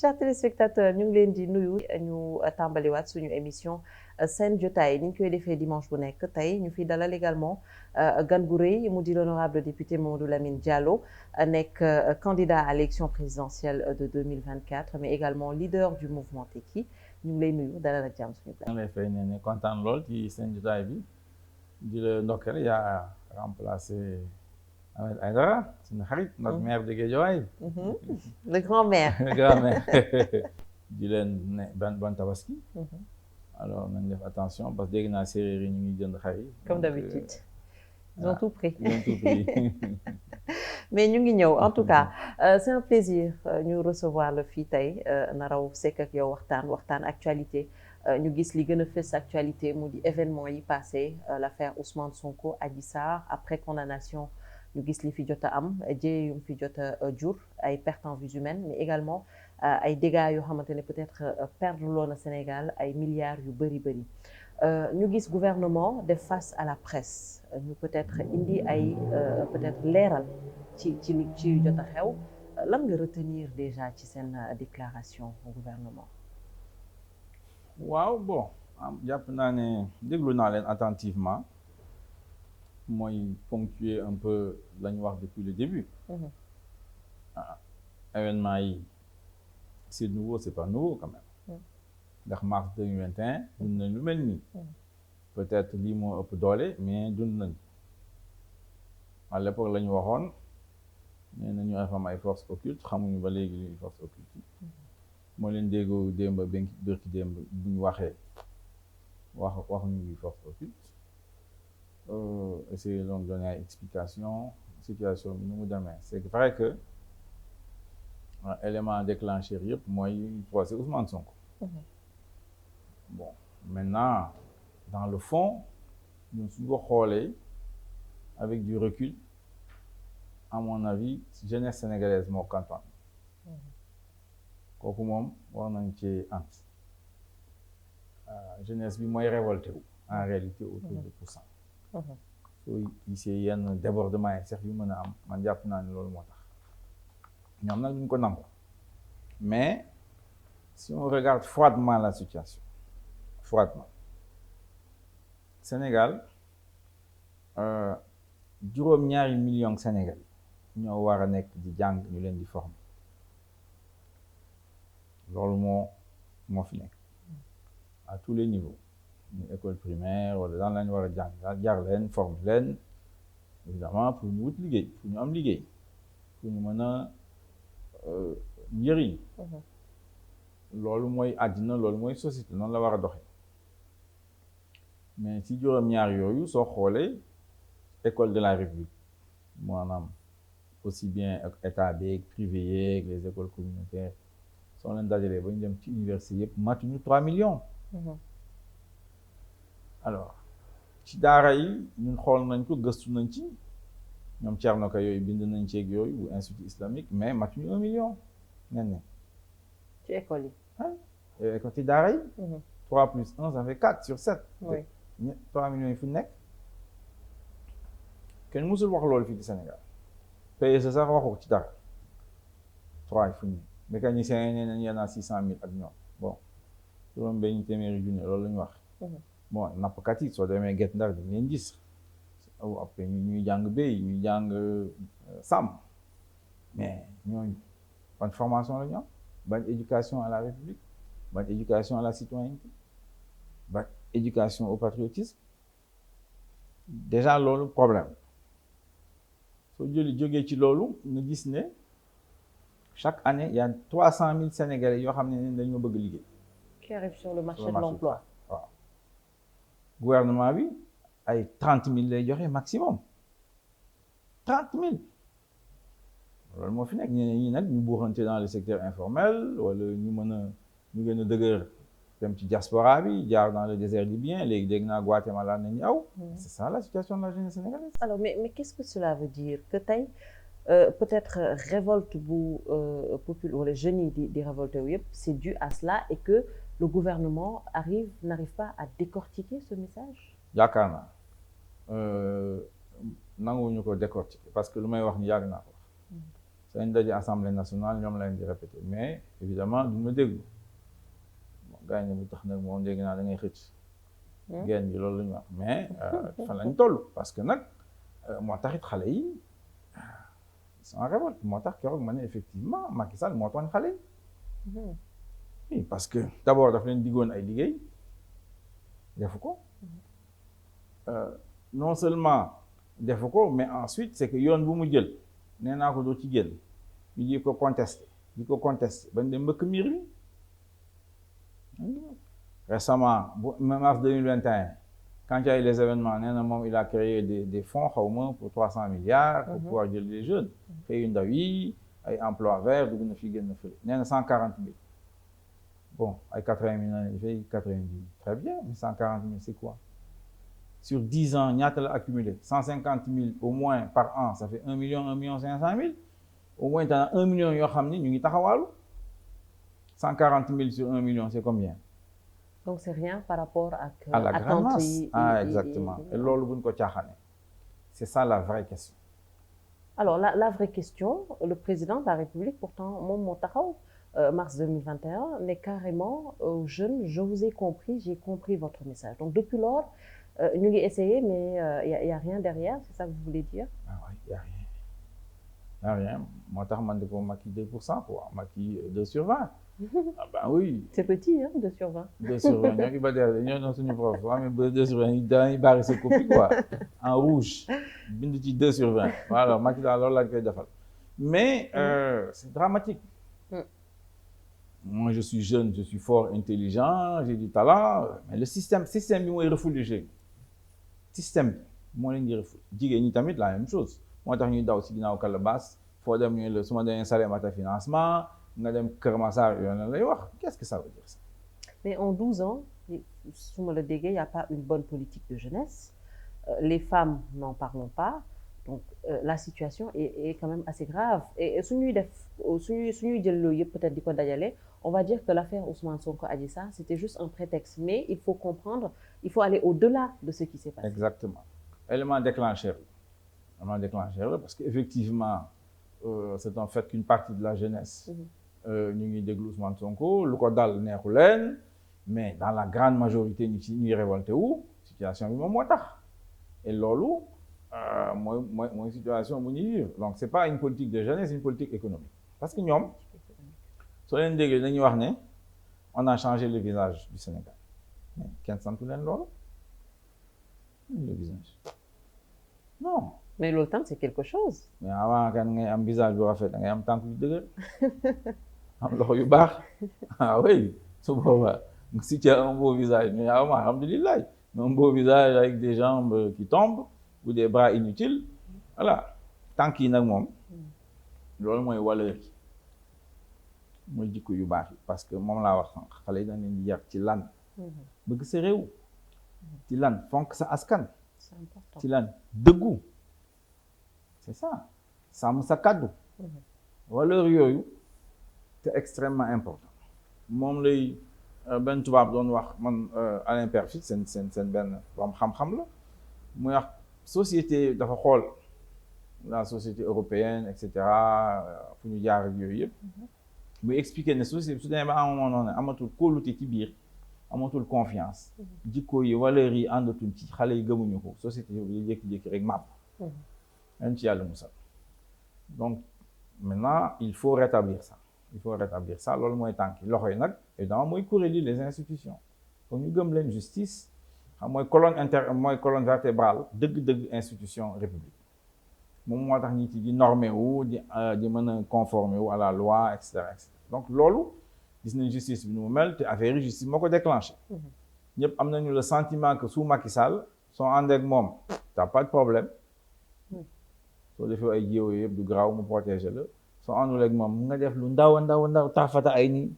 chers téléspectateurs ñu ngi leen di nuyu ñu tàmbaliwaat suñu émission seen jotaay ni ñu koy defee dimanche bu nekk tey ñu fi dalal également gan gu rëy mu di l'honorable député Mamadou Lamine Diallo nekk candidat à l'élection présidentielle de 2024 mais également leader du mouvement Tekki ñu ngi lay nuyu dalal ak jàmm suñu plateau. maa ngi lay fay ne kontaan lool ci seen jotaay bi di la ndokkeel yaa remplacé Ahmed Aïdara suñu xarit notre maire de Guédiawaye. Le grand-maire. Le grand-maire. di leen ne bon tabaski. alors nañ def attention parce que dégg naa séeréer yi ñu ngi jënd xar yi. Comme d'habitude. Ils ont tout pris. Ils ont tout pris. mais ñu ngi ñëw en tout cas c'est un plaisir ñu recevoir la fii tey naraw sekk ak yow waxtaan actualité ñu gis li gën a fës actualité mu di événement yi passé l'affaire Ousmane Sonko Adji Sarr après condamnation ñu gis li fi jot a am jéye yu fi jot a jur ay pertes en vies humaines mais également ay dégâts yoo xamante ne peut-être perdre loon na Sénégal ay milliards yu bëri ñu gis gouvernement def face à la presse ñu peut-être indi ay peut-être leeral ci jot a xew lan nga retenir déjà ci seen déclaration au gouvernement. waaw bon jàpp naa ne déglu naa leen attentivement mooy ponctuer un peu la ñu wax depuis le début. Événement yi c'est nouveau c'est pas nouveau quand même. ndax mars 2021 dund nañ lu mel nii. peut-être lii moo ëpp doole mais dund nañ à l'époque la ñu waxoon nee nañu dafa am ay forces occultes xamuñu ba léegi li forces occultes yi. moo leen déggoo démb bërki démb bu ñu waxee waxuñu li forces occultes. essayer donc donner ay explication situation bi nu mu demee c'est vrai que élément déclencheur yëpp mooy procès Ousmane Sonko. Bon maintenant dans le fond ñun suñu ko xoolee avec du recul à mon avis jeunesse sénégalaise moo kontaan kooku moom war nañ ci ant jeunesse bi mooy révolté wu en réalité autour de pour cent soo gisee yenn débordement yi sax yu mën a am man jàpp naa ne loolu moo tax ñoom nag duñ ko nangu mais si on regarde froidement la situation froidement Sénégal juróom-ñaari millions Sénégal ñoo war a nekk di jàng ñu leen di former loolu moo fi nekk à tous les niveaux ñu école primaire wala daan lañu war a jàng jar leen former leen évidemment pour ñu wut liggéey pour ñu am liggéey pour ñu mën a njëriñ loolu mooy àddina loolu mooy société noonu la war a doxee mais ci juróom-ñaar yooyu soo xoolee école de la République maanaam aussi bien ak état beeg privé yeeg les écoles communautaires soo leen dajalee ba ñu dem ci université yëpp matuñu 3 millions. alors ci daara yi ñun xool nañ ko gëstu nañ ci ñoom Thierno Ka yooyu bind nañ ci ak yooyu bu institut islamique mais matuñu 1 million nen ci école yi. école ci daara yi. 3 plus 1 ça fait 4 sur 7. oui 3 millions yi fu nekk kenn mësul wax loolu fii ci Sénégal PSE sax waxu ci dara 3 yi fu nekk mécaniciens yi nee nañ yenn 600 000 ak ñoom bon juróom benn téeméeri junne loolu la ñu wax. bon nappkat yi soo demee Guet Ndar dañ leen gis après ñuy jàng béy ñuy jàng sàmm mais ñooñu ban formation la ñu am ban éducation à la République ban éducation à la citoyenneté ban éducation au patriotisme déjà loolu problème soo jógee ci loolu nga gis ne chaque année il y a 300 000 Sénégalais yoo xam ne dañoo bëgg liggéey. qui arrivent sur le marché de l'emploi. waaw gouvernement bi ay 30 000 lay joxe maximum 30 000 loolu moo fi nekk ñeneen ñi nag ñu buuxante dans le secteur informel wala ñu mën a ñu gën a dëgër dem ci diaspora bi jaar dans le désert libyen léegi dégg naa Guatemala nañu aw. c'est ça la situation de la jeunesse sénégalaise. alors mais qu'est-ce que cela veut dire que tey peut-être révolte bu populaire wala jeunes yi di révolté wu yëpp c'est dû à cela et que le gouvernement n'arrive pas à décortiquer ce message. yaakaar naa nanguwuñu ko décortiquer parce que lu may wax ni yàgg naa ko wax seen daje assemblée nationale ñoom la leen di répété mais évidemment duñ ma déglu bon gars yi ne bu tax nag moom dégg naa da ngay xëcc genn bi loolu la ñu wax mais fan lañ toll parce que nag moo taxit xale yi ils sont en révolte moo tax keroog ma ne effectivement Macky Sall moo tooñ xale yi oui parce que d'abord daf leen diggoon ay liggéey defu ko non seulement defu ko mais ensuite c'est que yoon bu mu jël nee naa ko doo ci génn ñu di ko contester bañ dem mbëkk miir bi récemment mars 2021 quand il y a eu les événements nee na moom il a créé des fonds xaw ma pour 300 milliards pour pouvoir jël les jeunes xëy yu ndaw yi ay emploi vert dugg na fi génn fële nee na 140 000 bon ay 80 000 il fait 90 000 très bien mais 140 000 c'est quoi sur 10 ans ñaata la accumulé 150 000 au moins par an ça fait 1 million 500 000 au moins t'as 1 million yoo xam ni ñu ngi taxawaalu 140 000 sur 1 million c'est combien? Donc c'est rien par rapport à la grande masse. Exactement. Et loolu buñ ko caaxaane. C'est ça la vraie question. Alors la vraie question, le président de la République pourtant moom moo taxaw mars 2021 ne carrément aux jeunes je vous ai compris, j'ai compris votre message. Donc depuis lors ñu ngi essayer mais y a rien derrière, c'est ça que vous voulez dire? Ah oui, y a rien. Moo tax man di ko Macky 2% quoi, Macky 2 sur 20. Ah ben oui. C'est petit, hein, 2 sur 20. 2 sur 20, ñoo ngi ba dee ñoo suñu prof mais 2 sur 20 dañuy bari sa copie quoi en rouge bind ci 2 sur 20 voilà Macky daal loolu laa koy defal mais c'est dramatique. Moi je suis jeune, je suis fort, intelligent, j'ai du talent mais le système bi mooy refoulé jeunes système bi moo leen di refoulé jigéen ñi tamit la même chose moo tax ñuy daw si ginnaaw calebasse foo dem ñu la su ma demee Salem Mata financement nga dem Kër Massar yoon lay wax qu'est-ce que ça veut dire ça? Mais en 12 ans su ma la déggee y a pas une bonne politique de jeunesse les femmes n'en parlons pas donc la situation est quand même assez grave et suñuy jël loolu yëpp peut-être di ko dajale on va dire que l'affaire Ousmane Sonko Adji Sarr c'était juste un prétexte mais il faut comprendre il faut aller au-delà de ce qui s'est passé. Exactement élément déclencheur parce que effectivement c'est un fait qu'une partie de la jeunesse ñu ngi déglu Ousmane Sonko lu ko dal neexu leen mais dans la grande majorité ñu ci ñuy révolté wu situation bi moom moo tax et loolu mooy situation bu ñuy vivre donc c'est pas une politique de jeunesse c'est une politique économique parce que ñoom soo leen déggee dañuy wax ne on a changé le visage du Sénégal mais kenn santu leen loolu le visage non. mais loolu tam c'est quelque chose. mais avant kan ngay am visage bu rafet da ngay am tànk yu dëgër am loxo yu baax ah oui su boobaa si tu as un beau visage mais alhamdulillah mais un beau visage avec des jambes qui tombent ou des bras inutiles voilà tànk yi nag moom loolu mooy valeur yi mooy jikko yu baax yi parce que moom laa wax sànq xale yi dañ leen di yar ci lan bëgg sa réew ci lan fonk sa askan ci lan dëggu c'est ça sàmm sa kàddu valeur yooyu c'est extrêmement important moom lay benn tubaab doon wax man Alain Peyrefitte seen benn borom xam-xam la muy wax société dafa xool la société européenne et cetera fu ñu jaar ak yooyu yëpp muy expliquer ne société su demee ba à un moment noonu amatul kóolute ci biir amatul confiance jikko yi valeurs yi àndatul ci xale yi gëmuñu ko société yi jékki-jékki rek màpp même ci yàlla musal donc maintenant il faut rétablir ça loolu mooy tànk yi loxo yi nag évidemment mooy kuréel yi les institutions donc ñu gëm leen justice xam mooy colonne vertébrale dëgg-dëgg institution république moom moo tax ñi ci di normé wu di mën a conformer wu à la loi et cetera donc loolu gis nañ justice bi nu mu mel te affaire yi justice moo ko déclenché ñëpp am nañu le sentiment que sous Macky Sall soo ànd ak moom t'as pas de problème soo defee ay jéego yëpp du garaaw mu protéger la soo àndul ak moom nga def lu ndaw taafata ay nii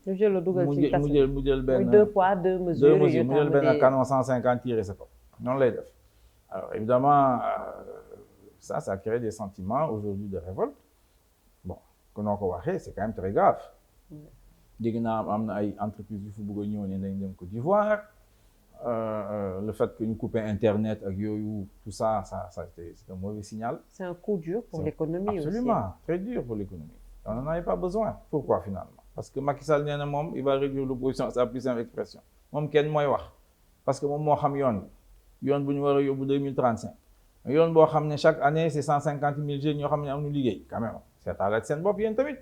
mu jël benn 2 poids 2 mesures mu jël benn canon 150 tiré sa kaw noonu lay def alors évidemment ça crée des sentiments aujourd'hui de révolte bon que noo ko waxee c'est quand même très grave dégg naa am na ay entreprises yu fu bëgg a ñëw ne dañ dem Côte d'Ivoire le fait que ñu coupé internet ak yooyu tout ça c'est un mauvais signal. C'est un coup dur pour l'économie absolument aussi. Très dur pour l'économie on n'en avait pas besoin. Pourquoi finalement? Parce que Macky Sall nee na moom il va réduire l'opposition à sa plus simple expression moom kenn mooy wax parce que moom moo xam yoon bu ñu war a yóbbu 2035 yoon boo xam ne chaque année c'est 150 000 jeunes ñoo xam ne am nu liggéey quand même seetaale seen bopp yéen tamit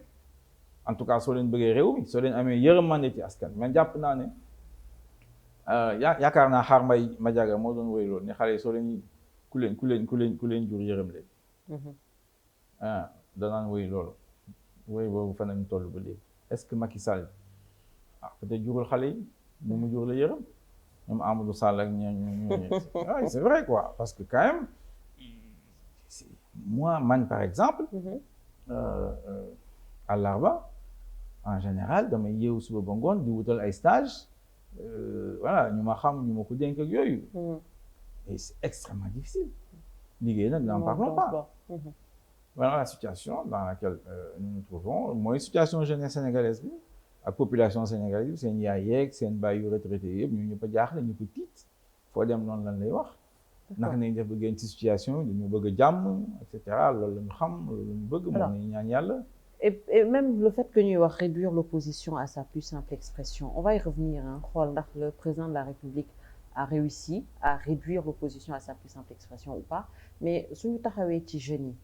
en tout cas soo leen bëggee réew mi soo leen amee yërmande ci askan mais jàpp naa ne yaakaar naa xaar mbay Madiaga moo doon woy loolu ne xale yi soo leen ku leen jur yërëm leen danaan woy loolu woy boobu fan nañu toll ba léegi est-ce que Macky Sall peut-être jurul xale yi mu jur la yërëm ñoom Amadou Sall ak ñooñu c'est vrai quoi parce que quand même moi man par exemple àllarba en général damay yeewu suba ba ngoon di wutal ay stage voilà ñu ma xam ñu ma ko dénk ak yooyu et c'est extrêmement difficile liggéey nag n'en parlons pas voilà la situation dans laquelle nous nous trouvons mooy situation jeunesse sénégalaise bi ak population sénégalaise bi seen yaay yeeg seen baay yu retraité yëpp ñu ñëpp a jaaxle ñu ko tiit foo dem noonu lan lay wax naka nañ def ba génn ci situation yi dañu bëgg a jàmm et cetera loolu la ñu xam loolu la ñu bëgg moom nañu ñaan yàlla et même le fait que ñuy wax réduire l'opposition à sa plus simple expression on va y revenir xool ndax le président de la République a réussi à réduire l'opposition à sa plus simple expression ou pas mais suñu taxawee ci jeunes yi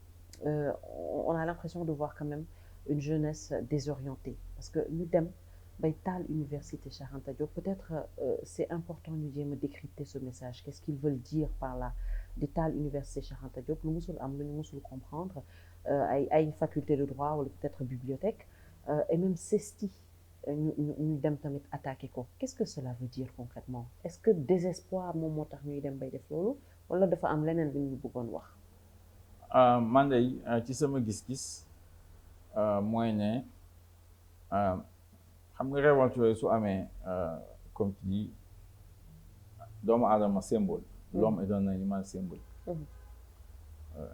on a l'impression de voir quand même une jeunesse désorientée parce que ñu dem bay taal université Cheikh Anta Diop peut-être c'est important ñu jéem a décrypter ce message qu'est-ce qu'ils veulent dire par là di taal université Cheikh Anta Diop lu musul am lu ñu musul comprendre ay faculté de droit wala peut-être bibliothèque et même CESTI ñu dem tamit attaquer ko qu'est-ce que cela veut dire concrètement est-ce que désespoir moom moo tax ñuy dem bay def loolu wala dafa am leneen lu ñu bëggoon wax man day ci sama gis-gis mooy ne xam nga révolte yooyu su amee comme tu dis doomu aadama symbole l'homme est un animal symbolique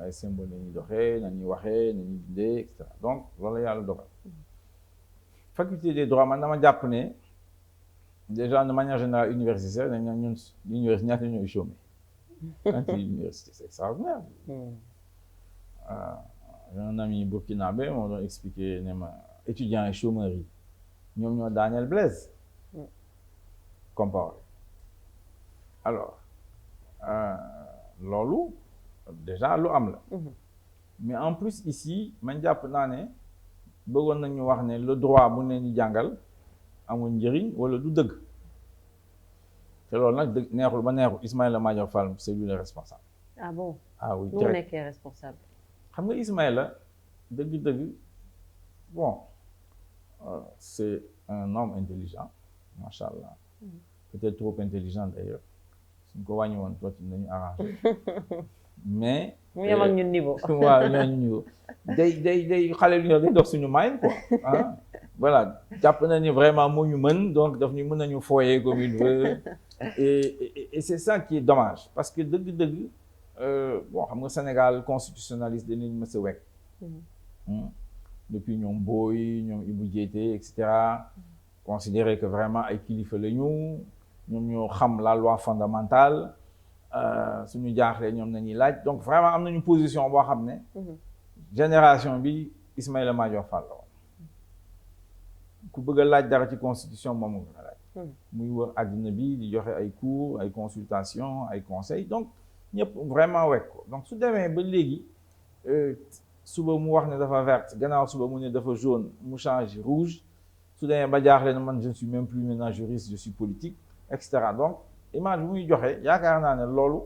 ay symbole nañuy doxee nañuy waxee nañuy dundee et cetera donc loolu la yàlla dogal faculté des droits man dama jàpp ne déjà de manière générale universitaire dañ ñun université ñaata ñooy chômé quand tu université c'est extraordinaire j'ai un ami burkinabé moo doon expliqué ne ma étudiants et chômeurs yi ñoom ñoo daaneel Blaise Compaoré alors loolu déjà lu am la mais en plus ici man jàpp naa ne bëggoon nañu wax ne le droit bu ne ñu jàngal amul njëriñ wala du dëgg te loolu nag dëgg neexul ba neexul Ismaïla Madior Fall c'est lui le responsable ah bon ah oui nu mu nekkee responsable xam nga Ismaïla dëgg-dëgg bon c'est un homme intelligent macha allah peut-être trop intelligent d'ailleurs suñ ko wàññi woon tuuti nañu arrangé mais mu yem ak ñun niveau waaw ñooñu niveau day xale lu ñoo day dox suñu main quoi ah voilà jàpp na ni vraiment moo ñu mën donc daf ñu mën nañu foyer comme il veut et c'est ça qui est dommage parce que dëgg-dëgg bon xam nga Sénégal constitutionnaliste danañ mës a wekk depuis ñoom Boy ñoom Ibou Diété et cetera considérer que vraiment ay kilifa la ñu ñoom ñoo xam la loi fondamentale suñu jaaxlee ñoom nañuy laaj donc vraiment am nañu position boo xam ne génération bi Ismaïla Madior Fall la woon ku bëgg a laaj dara ci constitution moom nga laaj muy wër àddina bi di joxe ay cours ay consultations ay conseils donc ñëpp vraiment wekk ko donc su demee ba léegi suba mu wax ne dafa verte gannaaw suba mu ne dafa jaune mu change rouge su demee ba jaaxle ne man je ne suis même plus maintenant juriste je suis politique et cetera donc image bu muy joxe yaakaar naa ne loolu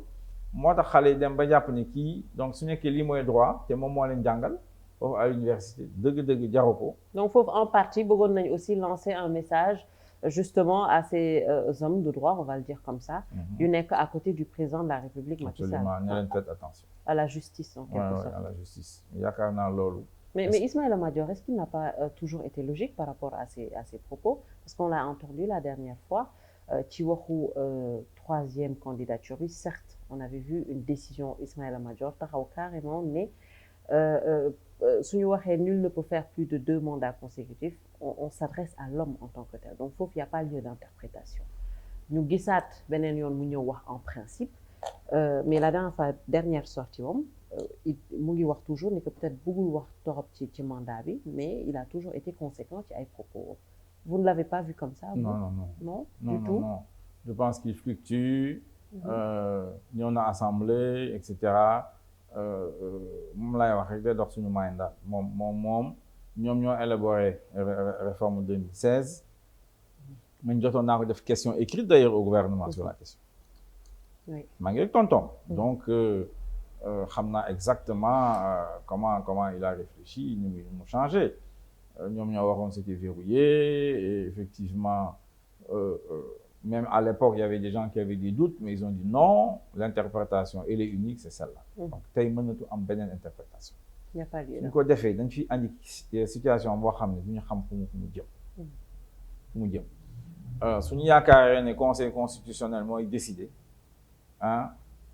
moo tax xale yi dem ba jàpp ne kii donc su nekkee lii mooy droit te moom moo leen jàngal foofu à l'université dëgg-dëgg jaru ko. donc foofu en partie bëggoon nañu aussi lancer un message justement à ces hommes de droit on va le dire comme ça. yu nekk à côté du président de la République Macky Sall. absolument ne leen faites attention. à la justice en quelque sorte. à la justice yaakaar naa loolu. mais Ismaïla Madior est-ce qu'il n'a pas toujours été logique par rapport à ses propos parce qu'on l'a entendu la dernière fois. ci waxu troisième candidature bi certes on avait vu une décision Ismaïla Madior taxaw carrément ne suñu waxee nul ne peut faire plus de 2 mandats consécutifs on s'adresse à l'homme en tant que tel donc foofu y a pas lieu d'interprétation ñu gisaat beneen yoon mu ñëw wax en principe mais la dernière sortie moom mu ngi wax toujours ni que peut-être bëggul wax torop ci mandat bi mais il a toujours été conséquent ci ay propos. Vous ne l'avez pas vu comme ça? Non, non, non. Non, non, du non, tout. non. Je pense qu'il fluctue. ñëw na assemblée et cetera moom laay wax rek day dox suñu mandat moom ñoom ñoo élaboré réforme 2016. man jotoon naa ko def question écrite d'ailleurs au gouvernement sur la question. Oui. maa ngi rek tonton. Donc xam naa exactement comment il a réfléchi ni mu changé. ñoom ñoo waxoon c'était verrouillé et effectivement même à l'époque il y avait des gens qui avaient des doutes mais ils ont dit non l'interprétation elle est unique c'est celle-là. Donc tey mënatu am beneen interprétation. Il n'y a pas lieu. suñ ko defee dañ fi andi situation boo xam ne du ñu xam fu mu jëm. suñu yaakaaree ne conseil constitutionnel mooy décider ah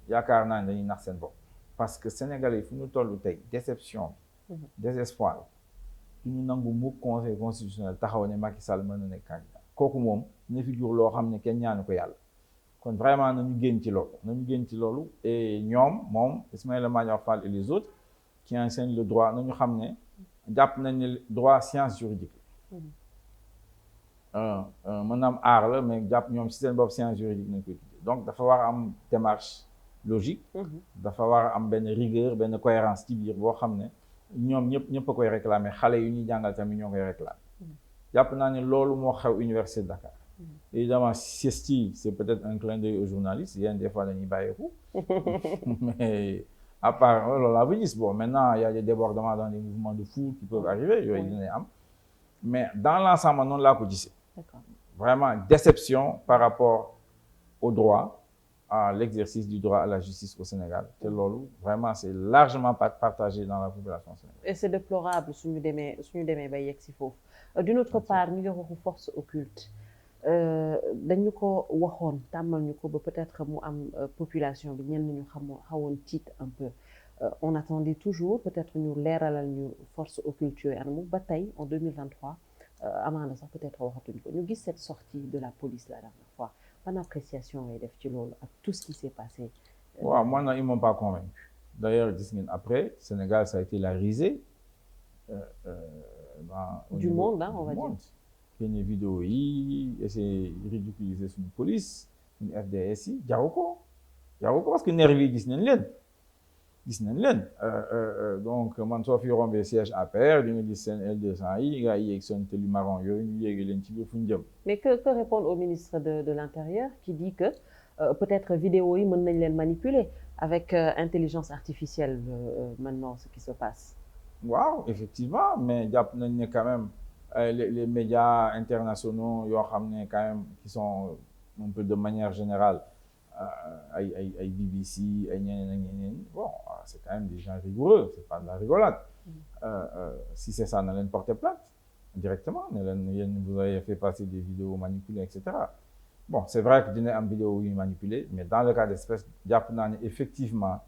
yaakaar naa ne dañuy nax seen bopp parce que sénégalais fu ñu toll tey déception désespoir du ñu nangu mukk conseil constitutionnel taxaw ne Macky Sall mën na nekk candidat kooku moom na fi jur loo xam ne kenn ñaanu ko yàlla kon vraiment nañu génn ci loolu et ñoom moom Ismaïla Madior Fall et les autres qui enseignent le droit nañu xam ne jàpp nañ ne droit science juridique mën na am art la mais jàpp ñoom ci seen bopp science juridique nañ koy tuddee donc dafa war a am démarche logique dafa war a am benn rigueur benn cohérence ci biir boo xam ne ñoom ñëpp a koy réclamer xale yu ñuy jàngal tamit ñoo koy réclamer jàpp naa ne loolu moo xew université de Dakar évidemment CESTI c'est peut-être un clin d'œil aux journalistes yéen des fois dañuy bàyyeeku mais à part loolu laa fi gis bon maintenant il y a des débordements dans les mouvements de foule qui peuvent arriver yooyu dinañ am mais dans l'ensemble noonu laa ko gisee vraiment déception par rapport au droit à l'exercice du droit à la justice au Sénégal te loolu vraiment c'est largement partagé dans la population sénégalaise. Et c'est déplorable suñu demee ba yegg si foofu d'une autre part ñu ngi waxu force occulte dañu ko waxoon tàmmal ñu ko ba peut-être mu am population bi ñenn ñu xawoon tiit un peu on attendait toujours peut-être ñu leeralal ñu force occulte yooyu anamu ba tey en 2023 amaana sax peut-être waxatuñ ko ñu gis cette sortie de la police la dernière fois ban appréciation ngay def ci loolu ak tout ce qui s'est passé. waaw moi non ils m'ont pas convaincu d'ailleurs gis ngeen après Sénégal ça a été la risée du monde on va dire. génne vidéo yi essayer ridiculiser suñu police suñu FDS yi jaru ko parce que nervi yi gis nañ leen donc man soo fi rombee siège APR di nga gis seen L200 yi gars yi yéeg seen tenue marron yooyu ñu yéegi leen ci biir fu ñu jëm. Mais que répondre au ministre de l'Intérieur qui dit que peut-être vidéo yi mën nañ leen manipuler avec intelligence artificielle maintenant ce qui se passe. waaw effectivement mais jàpp nañ ne quand même les médias internationaux yoo xam ne quand même qui sont un peu de manière générale ay BBC ay ñeneen bon c'est quand même des gens rigoureux c'est pas de la rigolade si c'est ça na leen porter plainte directement ne leen yéen vous avez fait passer des vidéos manipulées et cetera bon c'est vrai que dina am vidéo yu manipulées mais dans le cas d'espèce jàpp naa ne effectivement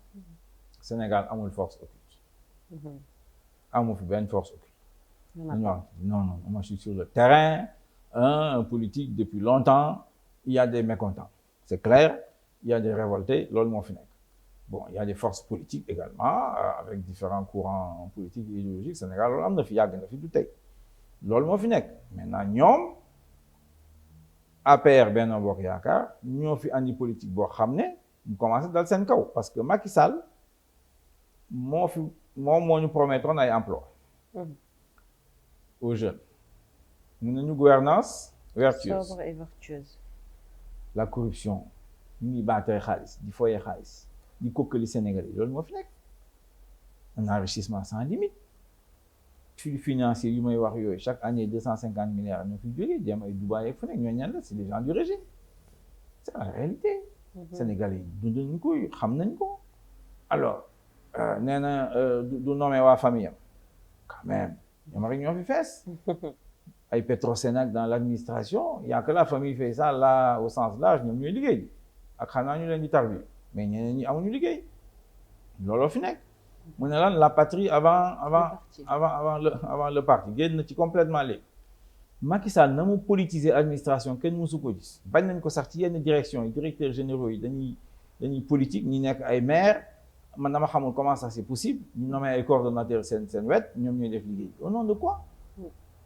Sénégal amul force occulte amul fi benn force occulte non moi je suis sur le terrain un politique depuis longtemps il y a des mécontents c'est clair il y a des révoltés loolu moo fi nekk bon il y a des forces politiques également avec différents courants politiques et idéologiques Sénégal loolu am na fi yàgg na fi du tey loolu moo fi nekk maintenant ñoom APR Benno Bokk Yaakaar ñoo fi andi politique boo xam ne mu commencé dal seen kaw parce que Macky Sall moom moo ñu promettoon ay emploi aux jeunes mu ne ñu gouvernance vertueuse sobre et vertueuse la corruption ñu ngi baatee xaalis di foyee xaalis di kokkali Sénégalais loolu moo fi nekk un enrichissement sans limite flux financier yu may wax yooyu chaque année 250 milliards ñoo fi jógee dem ay Dubaï ak fu nekk ñoo ñaan la c'est les gens du régime c'est la réalité Sénégalais yi dund nañ ko xam nañ ko alors nee na du nommé waa famille am quand même ñoom rek ñoo fi fees ay Petrosenag dans l'administration y a que la famille fait ça là au sens large ñoom ñooy liggéey ak xanaa ñu leen di tarbi mais ñeneen ñi amuñu liggéey looloo fi nekk mu ne lan la patrie avant le parti génn ci complètement léegi Macky Sall na mu politiser administration kenn mësu ko gis bañ nañ ko sax ci yenn direction yi directeurs généraux yi dañuy politique ñi nekk ay maire man dama xamul comment ça c'est possible ñu nommé ay coordonnateurs seen wet ñoom ñooy def liggéey au nom de quoi.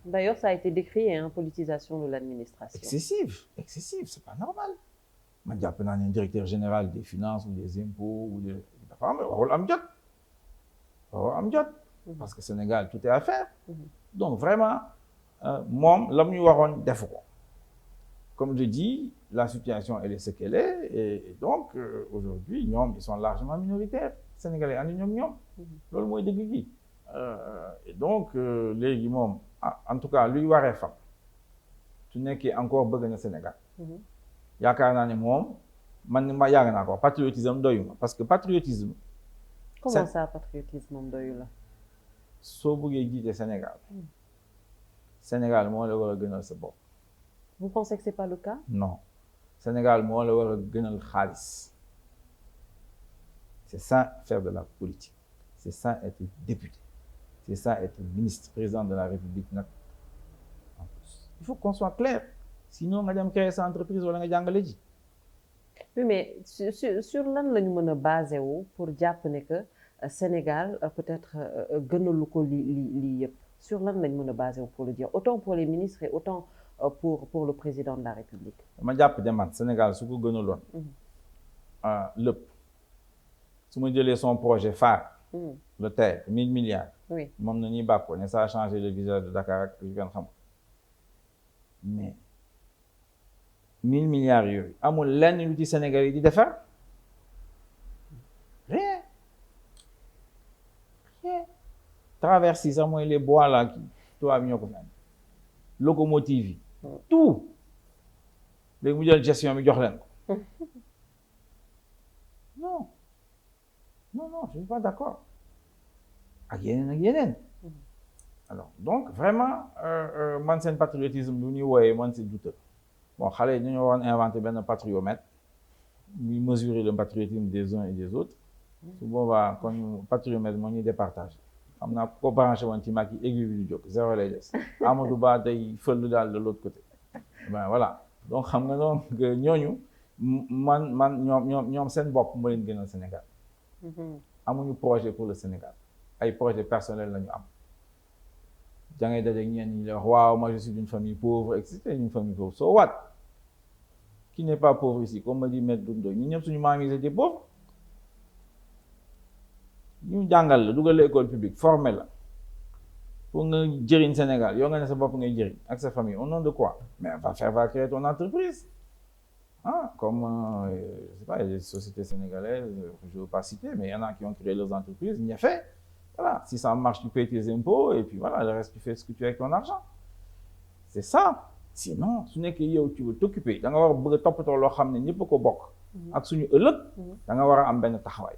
D'ailleurs ça a été décrié hein, politisation de l'administration. Excessive c'est pas normal. man jàpp naa ne directeur général des finances ou des impôts ou de dafa am warul am jot. parce que Sénégal tout est à faire. donc vraiment moom la mu ñu waxoon defu ko. comme je dis la situation elle est ce qu'elle est et donc aujourd'hui ñoom ils sont largement minoritaires sénégalais andi ñoom loolu mooy dëgg gi et donc léegi moom en tout cas luy waree fam su nekkee encore bëgg na Sénégal yaakaar naa ne moom ma yàgg naa ko patriotisme doyuma parce que patriotisme comment ça patriotisme moom doyu la soo bëggee jiite Sénégal moo la war a gënal sa bopp. Vous pensez que c'est pas le cas? Non. Sénégal moo la war a gënal xaalis. C'est ça faire de la politique. C'est ça être député. C'est ça être ministre, président de la République nag. En plus, il faut qu'on soit clair. Sinon nga dem créer sa entreprise wala nga jàngale ji. Oui mais sur lan la ñu mën a basé wu pour jàpp ne que Sénégal peut-être gënalu ko lii yëpp sur lan lañ mën a basé wu pour le dire autant pour les ministres et autant pour le président de la République. ma jàpp de man Sénégal su ko gënaloon. lépp su ma jëlee son projet phare. le TER 1000 milliards. oui moom na ñuy bàkkoo ne ça a changé le visage de Dakar ak yu ngeen xam mais 1000 milliards yooyu amul lenn lu ci Sénégal yi di defar rien. traverse yi sax mooy les bois là ki tubaab ñoo ko fi am locomotive yi tout léegi mu jël gestion bi jox leen ko non je suis pas d'accord ak yeneen alors donc vraiment man seen patriotisme lu ñuy wooyee man c'est douteux bon xale yi dañoo waroon inventer benn patriomètre muy mesurer le patriotisme des uns et des autres su boobaa kon patriomètre moo ñuy départage xam naa ko branché woon ci Macky aiguille bi du jóg zéro lay des Amadou Ba day fël daal de l'autre côté ben voilà donc xam nga donc ñooñu ñoom seen bopp moo leen gënal Sénégal amuñu projet pour le Sénégal ay projet personnel la ñu am da ngay dajeeg ñenn ñi la wax waaw moi je suis d'une famille pauvre et c'est une famille pauvre so what qui n'est pas pauvre ici comme me dit Maître Doudou ñun ñëpp suñu maam yi étaient pauvres ñu jàngal la dugal la école publique formé la pour nga jëriñ Sénégal yow nga ne sa bopp ngay jëriñ ak sa famille au nom de quoi mais va créer ton entreprise comme je sais pas il y a des sociétés sénégalaises je veux pas citer mais il y en a qui ont créé leurs entreprises il y a fait voilà si ça marche tu payes tes impôts et puis voilà le reste tu fais ce que tu veux avec ton argent c'est ça sinon su nekkee yow tu veux t'occuper da nga war a bëgg a toppatoo loo xam ne ñëpp ko bokk ak suñu ëllëg da nga war a am benn taxawaay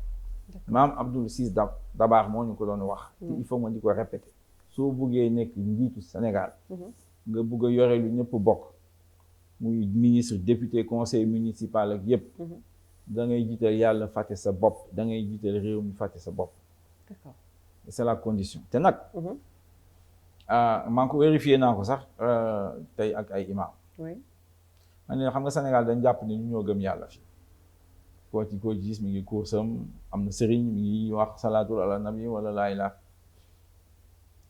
maam Abdoul Aziz Dabakh moo ñu ko doon wax il faut nga di ko répéter soo buggee nekk njiitu Sénégal nga bugg a yore lu ñëpp bokk muy ministre député conseil municipal ak yëpp da ngay jiital yàlla fàtte sa bopp da ngay jiital réew mi fàtte sa bopp d'accord c'est la condition te nag maa ngi ko vérifié naa ko sax tey ak ay imam man ne xam nga Sénégal dañ jàpp ne ñu ñoo gëm yàlla fii koo ci gis mi ngi kursam am na sëriñ mi ngi wax salaatul ala nabi wala laa ilaaha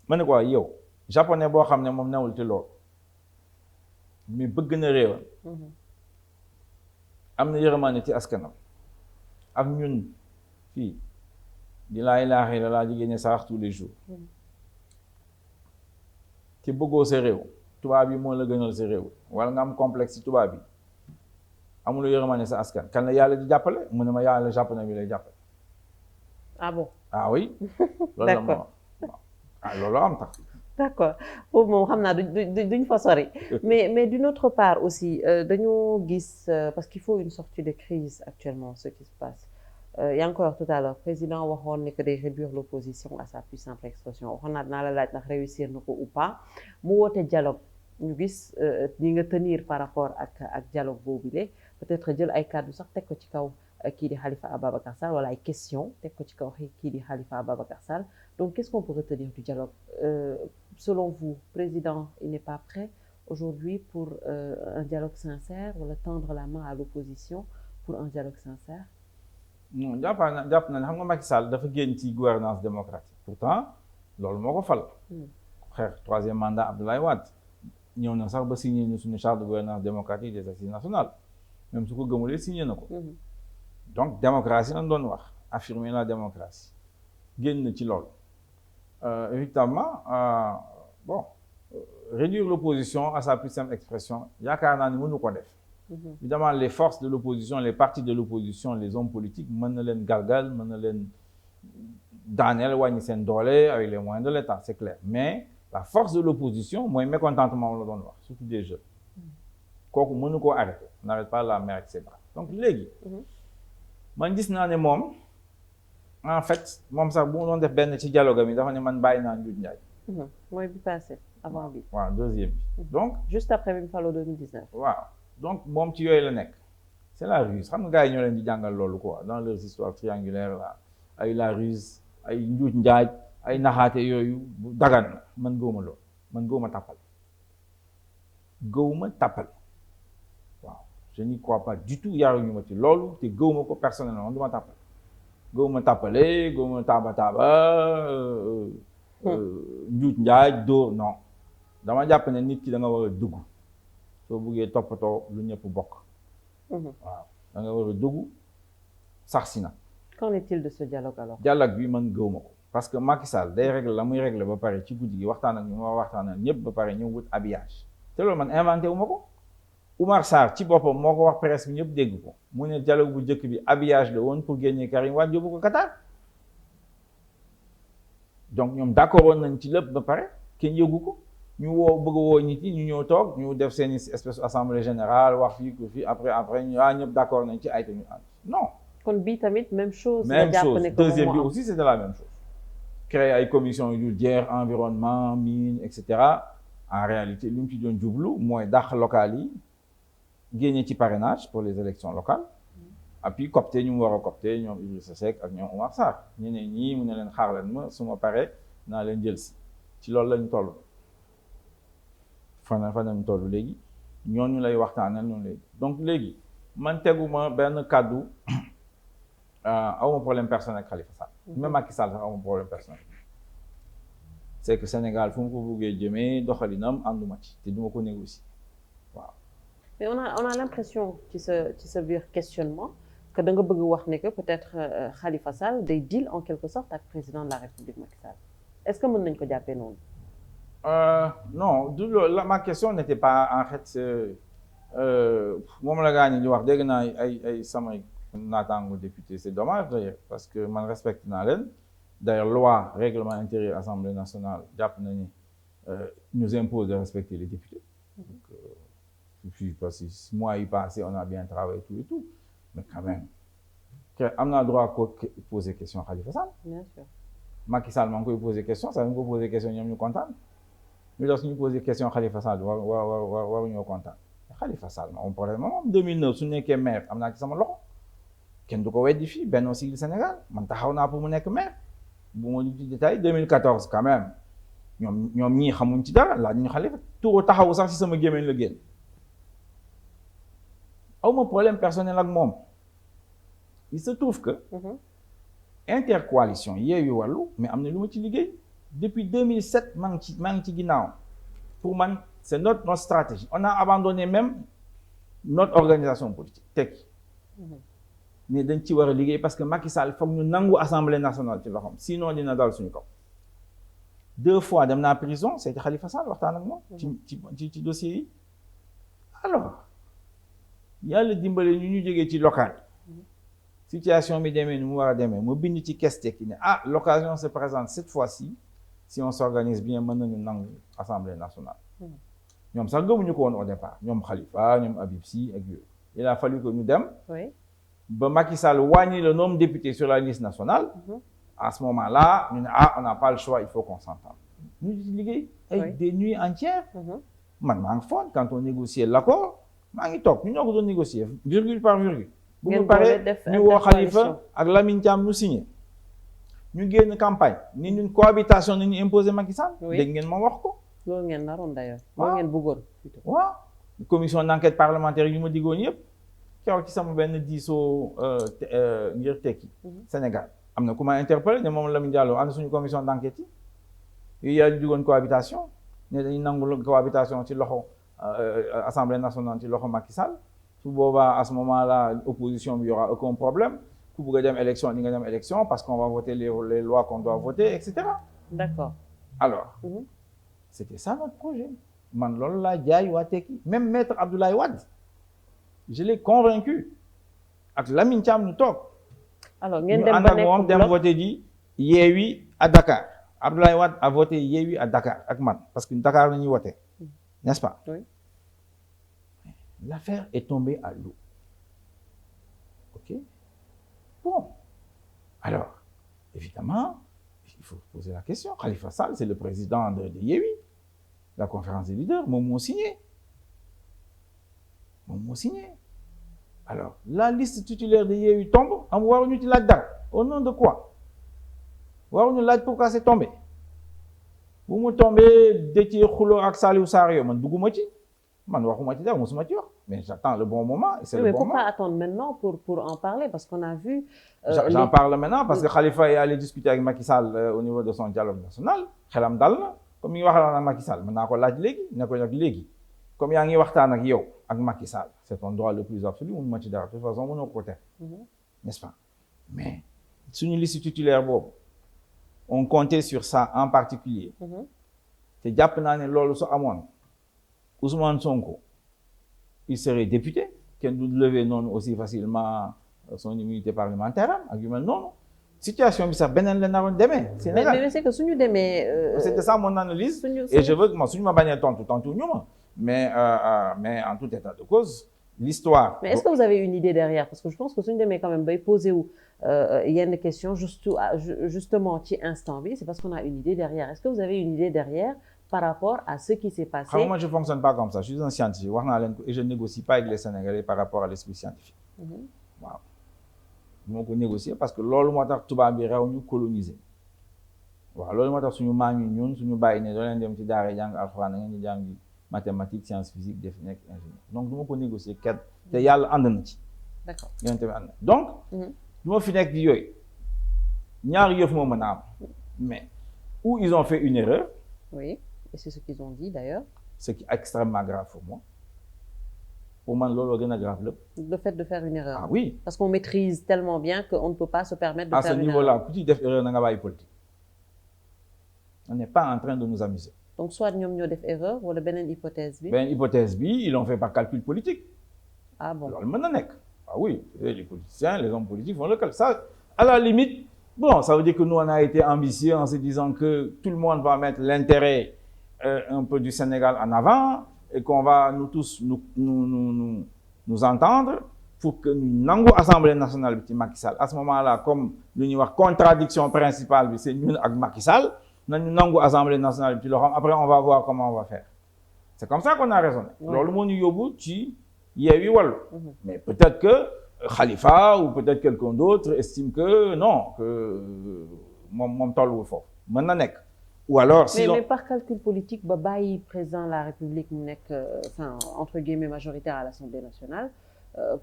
ma ne ko yow japonais boo xam ne moom newul te lool mais bëgg na réewam am na yërmande ci askanam ak ñun fii di laa ilaaha illa laa jigéen ne sarax tous les jours ci bëggoo sa réew tubaab yi moo la gënal sa réew wala nga am complexe ci tubaab yi amuloo yërmande sa askan kan la yàlla di jàppale mu ne ma yàlla japonais bi lay jàppale. Ah bon? Ah oui. loolu la ma wax loolu am tax. D'accord foofu moom xam naa duñ fa sori mais d'une autre part aussi dañoo gis parce qu'il faut une sortie de crise actuellement ce qui se passe yaa ngi koy wax tout à l'heure président waxoon ne que day réduire l'opposition à sa plus simple expression waxoon naa dinaa la laaj ndax réussir na ko ou pas mu woote dialogue ñu gis ñi nga tenir par rapport ak dialogue boobule peut-être jël ay kàddu sax teg ko ci kaw kii di Khalifa Ababacar Sall wala ay questions teg ko ci kaw kii di Khalifa Ababacar Sall donc qu'est-ce qu'on peut retenir du dialogue selon vous président il n'est pas prêt aujourd'hui pour un dialogue sincère wala tendre la main à l'opposition pour un dialogue sincère. non jàpp na ne xam nga Macky Sall dafa génn ci gouvernance démocratique pourtant loolu moo ko fal. xeex troisième mandat Abdoulaye Wade ñëw na sax ba signé ñu suñu charte de gouvernance démocratique des assises nationales même su ko gëmulee signé na ko. donc démocratie lañ doon wax affirmer la démocratie génn na ci loolu. Évidemment bon réduire l'opposition à sa plus simple expression yaakaar naa ni mënu ko def. Évidemment les forces de l'opposition les partis de l'opposition les hommes politiques mën na leen galgal mën na leen daaneel wàññi seen doole avec les moyens de l'État c'est clair mais la force de l'opposition mooy mécontentement la doon wax surtout des jeunes kooku mënu koo arrêter on n'arrête pas la mer avec ses bras donc léegi man gis naa ne moom en fait moom sax bu mu doon def benn ci dialogue mi dafa ne man bàyyi naa Ndiou Ndiaye mooy bi passé avant bi waaw deuxième bi donc juste après bi mu faloo 2019 waaw donc moom ci yooyu la nekk c'est la ruse xam nga gars yi ñoo leen di jàngal loolu quoi dans leurs histoires triangulaires là ay la ruse ay Ndiou Ndiaye ay naxaate yooyu bu dagan na man gëwuma loolu man gëwuma tàppale waaw je n'y crois pas du tout yaruñu ma ci loolu te gëwuma ko personnellement du ma tàppale gëwuma tàppale gëwuma taaba Ndiou Ndiaye doo non dama jàpp ne nit ki da nga war a dugg soo buggee toppatoo lu ñëpp bokk waaw da nga war a dugg sax si na. Qu'en est-il de ce dialogue alors? dialogue bi man gëwuma ko parce que Macky Sall day régler la muy régler ba pare ci guddi gi waxtaan ak ñu ma waxtaan ak ñëpp ba pare ñëw wut habillage te loolu man inventé wu ma ko Oumar Sarr ci boppam moo ko wax presse bi ñëpp dégg ko mu ne dialogue bu njëkk bi habillage la woon pour génne Karim Wade yóbbu ko Qatar donc ñoom d'accord woon nañ ci lépp ba pare kenn yëgu ko ñu bëgg a woo nit ñi ñu ñëw toog ñu def seen espèce assemblée générale wax fii ko fii après ñu ñëpp d'accord nañ ci ay te ñu ànd non. kon bii tamit même chose. même chose deuxième bi aussi c'était la même chose. créer ay commission yu dul jeex environnement mine et cetera en réalité lu mu ci doon jublu mooy dàq locales yi génne ci parrainage pour les élections locales et puis copter ñu mu war a copter ñoom Idrissa Seck ak ñoom Oumar Sarr ñeneen ñii mu ne leen xaar leen ma su ma paree naa leen jël si ci loolu lañu toll. fan lañu toll léegi ñooñu lay waxtaanal ñoom léegi donc léegi man teguma benn kàddu awma problème personnel ak Khalifa Sall. même Macky Sall sax awma problème personnel. c'est que Sénégal fu mu ko buggee jëmee doxalinam ànduma ci te duma ko négocier waaw. mais on a l'impression ci sa biir questionnement que da nga bëgg wax ne que peut-être Khalifa Sall day deal en quelque sorte ak président de la République Macky Sall est-ce que mën nañ ko jàppee noonu. Non du loolu ma question n'était pas en fait moom la gaa ñi di wax dégg naa ay samay naataango député c'est dommage d'ailleurs parce que man respecte naa leen d'ailleurs loi règlement intérieur Assemblée nationale jàpp na ni nous impose de respecter les députés donc puis parce que mois yi passé on a bien travaillé tout et tout mais quand même am naa droit ko poser question Khalifa Sall. Bien sûr. Macky Sall maa ngi koy poser question ça nga ko poser question ñoom ñu kontaan. ñu doon suñu posé question Khalifa Sall waruñoo kontaan Khalifa Sall ma am problème moom 2009 su nekkee maire am naa ci sama loxo kenn du ko weddi fii Benno Siggil Sénégal man taxaw naa pour mu nekk maire bu ma dugg ci détail 2014 quand même ñoom ñii xamuñ ci dara laaj ñu Khalifa turo taxawu sax si sama gémmiñ la génn awma problème personnel ak moom il se trouve que intercoalition Yewwi Wallu mais am na lu ma ci liggéey depuis 2007 maa ngi ci ginnaaw pour man c'est notre stratégie on a abandonné même notre organisation politique tekki mais dañ ci war a liggéey parce que Macky Sall foog ñu nangu assemblée nationale ci loxoom sinon dina dal suñu kaw 2 fois dem naa prison c'était Khalifa Sall waxtaan ak moom ci dossier yi alors yàlla dimbale ñu jógee ci local situation bi demee ni mu war a demee mu bind ci caisse tekki ne l'occasion se présente cette fois-ci si on s'organise bien mën nañu nangu assemblée nationale ñoom sax gëmuñu ko woon au départ ñoom Khalifa ñoom Habib Sy ak yooyu il a fallu que ñu dem ba Macky Sall wàññi le nombre de députés sur la liste nationale à ce moment-là ñu ne on n'a pas le choix il faut qu'on s'entende ñu ci liggéey ay des nuits entières man maa ngi foon quand on négociait l'accord maa ngi toog ñu ñoo ko doon négocier virgule par virgule bu mu paree ñu woo Khalifa ak Lamine Thiam ñu signé ñu génn campagne ni ñun cohabitation nañu imposer Macky Sall dégg ngeen ma wax ko loolu ngeen naroon d'ailleurs loolu ngeen bëggoon waaw commission d'enquête parlementaire yu ma diggoon yëpp keroog ci sama benn diisoo ngir tekki Sénégal am na ku ma interpellé ne moom Lamine Diallo ànd suñu commission d'enquête yi yaa ñu jugoon cohabitation ne dañuy nangu cohabitation ci loxo Assemblée nationale ci loxo Macky Sall su boobaa à ce moment-là opposition bi y aura aucun problème ku bëgg a dem élection di nga dem élection parce qu'on va voter les lois qu'on doit voter et cetera. D'accord. Alors c'était ça notre projet man loolu laa jaay waa tekki même maître Abdoulaye Wade je l'ai convaincu ak Lamine Thiam ñu toog. alors ngeen ñu dem ànd ba ak nekk moom dem bloc voté ji Yewwi à Dakar Abdoulaye Wade a voté Yewwi à Dakar ak man parce que Dakar la ñuy voté n'est-ce pas? Oui. L'affaire est tombée à l'eau. Ok? Bon. Alors, évidemment, il faut poser la question. Khalifa Sall, c'est le président de Yewwi, la conférence des leaders, moom moo signé. Moom moo signé. Alors, la liste titulaire de Yewwi tombe, am waruñu ci laaj dara. Au nom de quoi? Waruñu laaj pourquoi c'est tombé. Bu mu tombé Déthié xuloo ak Saliou Sarr yow man dugguma ci. Man waxuma ci dara musuma ci wax. Mais j'attends le bon moment et c'est le bon moment. Mais pourquoi attendre maintenant pour en parler? Parce qu'on a vu... J'en parle maintenant parce que Khalifa est allé discuter avec Macky Sall au niveau de son dialogue national. Xelam dal na comme mi ngi waxaloon ak Macky Sall mën naa ko laaj léegi ne ko nag léegi comme yaa ngi waxtaan ak yow ak Macky Sall c'est ton droit le plus absolu mënuma ci dara de toute façon mënoo ko tere n'est-ce pas? Mais suñu liste titulaire boobu on comptait sur ça en particulier te jàpp naa ne loolu su amoon Ousmane Sonko il serait député kenn du lever noonu aussi facilement son immunité parlementaire am ak yu mel noonu situation bi sax beneen la naroon demee. mais c'est que suñu demee. c'était ça mon analyse. et je veux que ma suñu ma bañee tontu ñu ma mais en tout état de cause l'histoire. Mais est-ce que vous avez une idée derrière? Parce que je pense que suñu demee quand même bay poser wu yenn question justement ci instant bi c'est parce qu'on a une idée derrière. Est-ce que vous avez une idée derrière par rapport à ce qui s'est passé? Moi je fonctionne pas comme ça. Je suis un scientifique wax naa leen ko et je négocie pas avec les Sénégalais par rapport à l'esprit scientifique. waaw moo ko négocier parce que loolu moo tax tubaab bi rew ñu coloniser waaw loolu moo tax suñu maam yi ñun suñu bàyyi ne doo leen dem ci daara jàng alxuraan da ngeen di jàng mathématiques sciences physiques def nekk ingénieur donc du ma ko négocier kenn te yàlla ànd na ci. D'accord. yéen tamit ànd na donc. du ma fi nekk di yooyu ñaari yëf moo mën a am mais ou ils ont fait une erreur. Oui, et c'est ce qu'ils ont dit d'ailleurs. Ce qui est extrêmement grave pour moi. Pour moi, loolu gën a grave lépp. Le fait de faire une erreur. Ah oui. Parce qu'on maîtrise tellement bien qu'on ne peut pas se permettre de à faire une erreur. À ce niveau-là, ku ci def erreur na nga bàyyi politique. On n'est pas en train de nous amuser. Donc soit ñoom ñoo def erreur wala beneen hypothèse bi. Beneen hypothèse bi, ils l'ont fait par calcul politique. Ah bon. loolu mën na nekk. Ah oui, les politiciens, les hommes politiques font le calcul. Ça, à la limite, bon, ça veut dire que nous, on a été ambitieux en se disant que tout le monde va mettre l'intérêt un peu du Sénégal en avant et qu'on va nous tous nous entendre pour que nous nangu Assemblée nationale bi ci Macky Sall. À ce moment-là, comme lu ñuy wax contradiction principale bi c'est ñun ak Macky Sall, nañu nangu Assemblée nationale bi ci loxoom. Après, on va voir comment on va faire. C'est comme ça qu'on a raisonné. Loolu moo ñu yóbbu ci Yewwi Wallu. Mais peut-être que Khalifa ou peut-être quelqu'un d'autre estime que non, que moom tolluwul foofu mën na nekk. Ou alors si mais par calcul politique ba bàyyi président de la République mu nekk enfin entre guillemets majoritaire à l'Assemblée nationale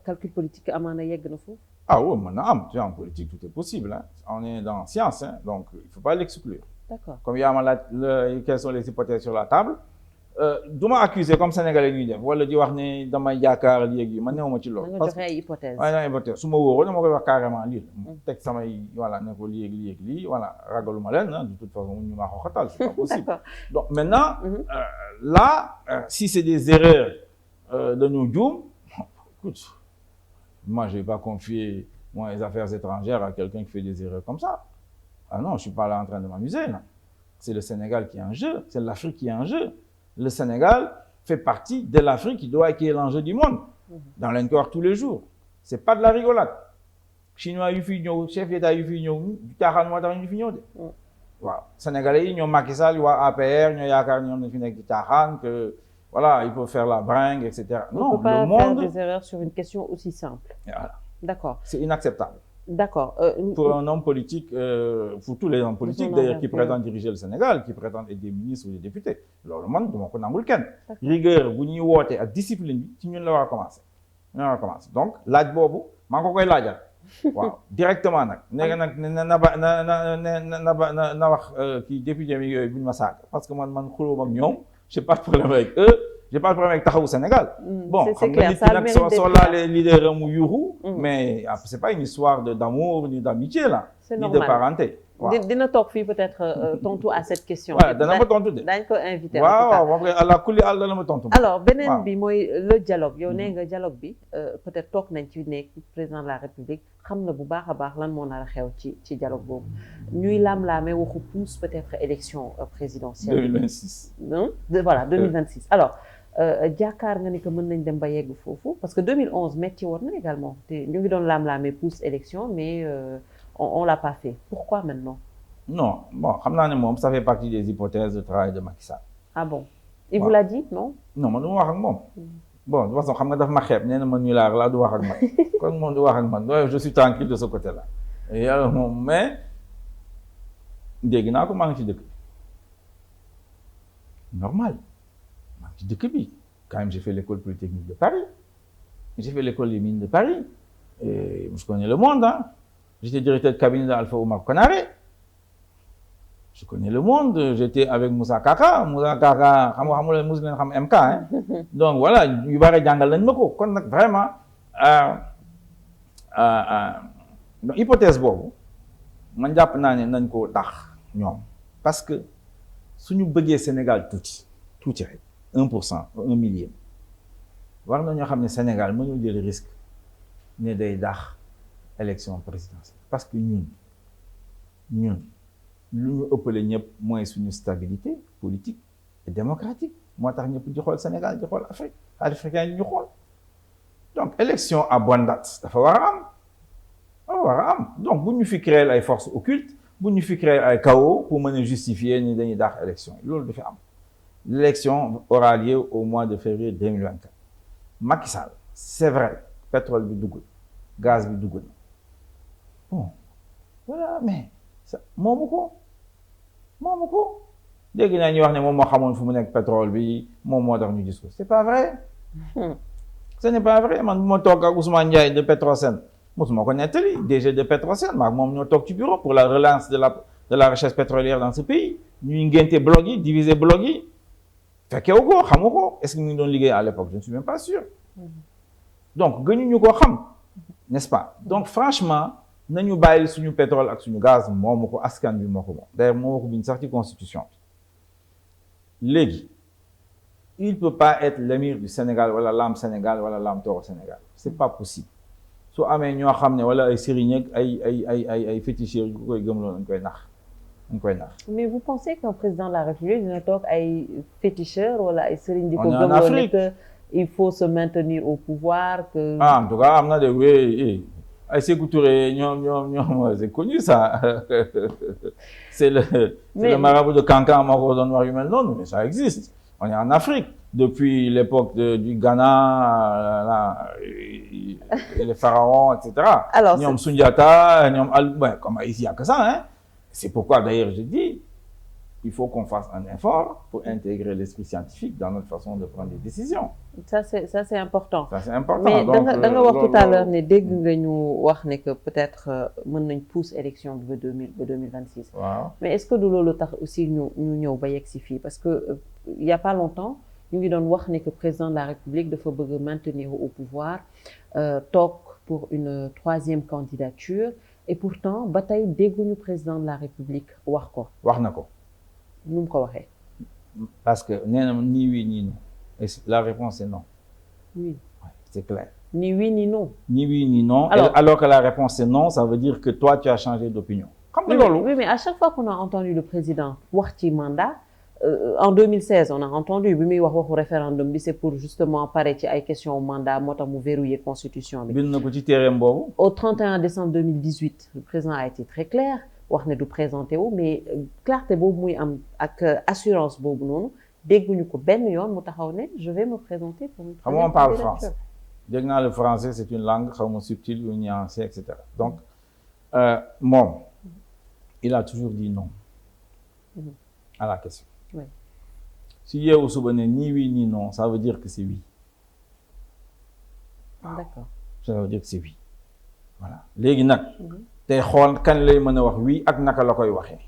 calcul politique amaana yegg na foofu. Ah oui, mën na am. Tu sais, en politique tout est possible hein. On est dans science hein, donc il faut pas l'exclure. D'accord. Comme yaa ma laaj quelles sont les hypothèses sur la table. du ma accuser comme sénégalais ñuy def wala di wax ne damay yaakaar léegi man newuma ci loolu. parce que joxe ay hypothèses. waaye ay hypothèses su ma wóoroon dama koy wax carrément lii la. teg samay voilà ne ko lii voilà ragaluma leen de toute façon ñu ma xoxatal c'est pas possible. Donc maintenant là si c'est des erreurs dañu juum écoute moi je vais pas confier les affaires étrangères à quelqu'un qui fait des erreurs comme ça. Ah non, je suis pas là en train de m'amuser là. C'est le Sénégal qui est en jeu, c'est l'Afrique qui est en jeu. Le Sénégal fait partie de l'Afrique qui est l'enjeu du monde. Dans l'encore tous les jours. C'est pas de la rigolade. Chinois yu fi ñëw, chef d'État yu fi ñëw, du caaxaan moo tax ñu fi ñëw de. Waaw Sénégalais yi ñoom Macky Sall waa APR ñoo yaakaar ñoom dañu fi nekk ci caaxaan que voilà il faut faire la bringue et cetera. Non, on peut pas faire des erreurs sur une question aussi simple. Voilà. D'accord. C'est inacceptable. D'accord. Pour un homme politique, pour tous les hommes politiques d'ailleurs qui prétendent diriger le Sénégal, qui prétendent être des ministres ou des députés, loolu man duma ko nangul kenn. Rigueur bu ñuy woote ak discipline bi ci ñun la war a commencer. ñu war a commencé donc laaj boobu maa ngi ko koy laajal waaw directement nag léegi nag na wax kii député yi yooyu bu ñu ma saaga parce que man xulóom ak ñoom j'ai pas de problème avec eux j'ai pas de problème avec Taxawu Sénégal. Bon xam nga nit ki nag soo laalee leader am mu yuuxu mais c'est pas une histoire d'amour ni d'amitié là. C'est ni normal. de parenté. dina toog fii peut-être tontu à cette question. waaw dana ma tontu de. daañu ko invité. waaw waaw ala kulli àll dana ma tontu. alors beneen bi mooy le dialogue yow nee nga dialogue bi peut-être toog nañ ci nekk président de la République xam na bu baax a baax lan moo nar a xew ci dialogue boobu ñuy laam-laamee waxu pousse peut-être élection présidentielle. 2026. voilà 2026 alors jaakaar nga ni que mën nañ dem ba yegg foofu parce que 2011 metti woon na également te ñu ngi doon laam-laamee pousse élection mais. On l'a pas fait. Pourquoi maintenant? Non, bon, xam naa ne moom ça fait partie des hypothèses de travail de Macky Sall. Ah bon? Il vous l'a dit, non? Non, man du ma wax ak moom. Bon, de toute façon xam nga dafa ma xeeb nee na ma ñu laa du wax ak man. kon moom du wax ak man je suis tranquille de ce côté-là. yàlla moom mais dégg naa ko maa ngi ci dëkk bi. Normal. maa ngi ci dëkk bi. Quand même j'ai fait l'école polytechnique de Paris. J'ai fait l'école des mines de Paris. Et je connais le monde, hein. J'étais directeur de cabinet d'Alpha Oumar Konaré. Je connais le monde. J'étais avec Moussa Kaka. Moussa Kaka, xam nga MK, hein. Donc voilà, yu bari jàngal lañ ma ko. Kon nag vraiment hypothèse boobu man jàpp naa ne nañ ko tax ñoom parce que suñu bëggee Sénégal tuuti rek 1%, 1 millième war nañoo xam ne Sénégal mënul jël risque ne day dax élection présidentielle parce que ñun lu ñu ëppale ñëpp mooy suñu stabilité politique et démocratique moo tax ñëpp di xool Sénégal di xool Afrique africain yi ñu xool donc élection à bonne date dafa war a am donc bu ñu fi créer ay forces occultes bu ñu fi créer ay chaos pour mën a justifier ni dañuy daax élection yi loolu du fi am l'élection aura lieu au mois de février 2024 Macky Sall c'est vrai pétrole bi dugg gaz bi dugg na bon voilà mais moomu ko dégg naa ñuy wax ne moom moo xamoon fu mu nekk pétrole bi moom moo tax ñu gis ko c'est pas vrai ce n'est pas vrai man bu ma toog ak Ousmane Ndiaye de Petrosen mosuma ko nettali DG de Petrosen maak moom ñoo toog ci bureau pour la relance de la recherche pétrolière dans ce pays ñuy ngénte blog yi diviser blog yi fekkewu ko xamu ko est-ce que mu ngi doon liggéey à l'époque je ne suis même pas sûr donc gënuñu ko xam n'est-ce pas donc franchement nañu bàyyi suñu pétrole ak suñu gaz moomu ko askan bi moo ko moom d'ailleurs moo ko bind sax ci constitution bi léegi il peut pas être l'émir du Sénégal wala l'âme Sénégal wala l'âme toro Sénégal c'est pas possible su amee ñoo xam ne wala ay sëriñ ak ay féticheurs yu koy gëmloo dañ koy nax mais vous pensez qu'un président de la République dina toog ay féticheurs wala ay sëriñ di ko on est en gëmloo Afrique que il faut se maintenir au pouvoir que en tout cas am na de oui ay Sékou Touré ñoom c'est connu ça c'est le marabout de Kankan moo ko doon wax yu mel noonu mais ça existe on est en Afrique depuis l'époque du Ghana les pharaons etc. alors ñoom Sundiata ñoom comme ici il y a que ça hein c'est pourquoi d'ailleurs je dis il faut qu'on fasse un effort pour intégrer l'esprit scientifique dans notre façon de prendre des décisions. ça c'est important. Ça c'est important. mais donc da nga wax tout à l'heure ne dégg nga ñu wax ne que peut-être mën nañ pousse élection bi ba 2026. waaw mais est-ce que du loolu tax aussi ñu ñëw ba yegg si fii parce que il y a pas longtemps ñu ngi doon wax ne que président de la République dafa bëgg maintenir au pouvoir toog pour une 3e candidature et pourtant ba tey dégguñu président de la République wax ko. wax na ko. nu mu ko waxee. parce que nee na ni oui ni non et la réponse est non. oui ouais, c'est clair. ni oui ni non. ni oui ni non. Alors que la réponse est non ça veut dire que toi tu as changé d'opinion. xam nga loolu. oui mais à chaque fois qu'on a entendu le président wax ci mandat en 2016 on a entendu bi muy waxu référendum bi c'est pour justement pare ci ay questions mandat moo tax mu verrouiller constitution bi. bind na ko ci téereem boobu. au 31 décembre 2018 le président a été très clair. wax ne du présenté wu mais clarté boobu muy am ak assurance boobu noonu dégguñu ko benn yoon mu taxaw ne je vais me présenter pour une xam nga on parle français dégg naa le français c'est une langue xaw ma subtile ou nuancée et cetera donc moom il a toujours dit non à la question oui. si yeewu suba ne ni oui ni non ça veut dire que c'est oui d'accord. ça veut dire que c'est oui voilà léegi nag tey xool kan lay mën a wax oui ak naka la koy waxee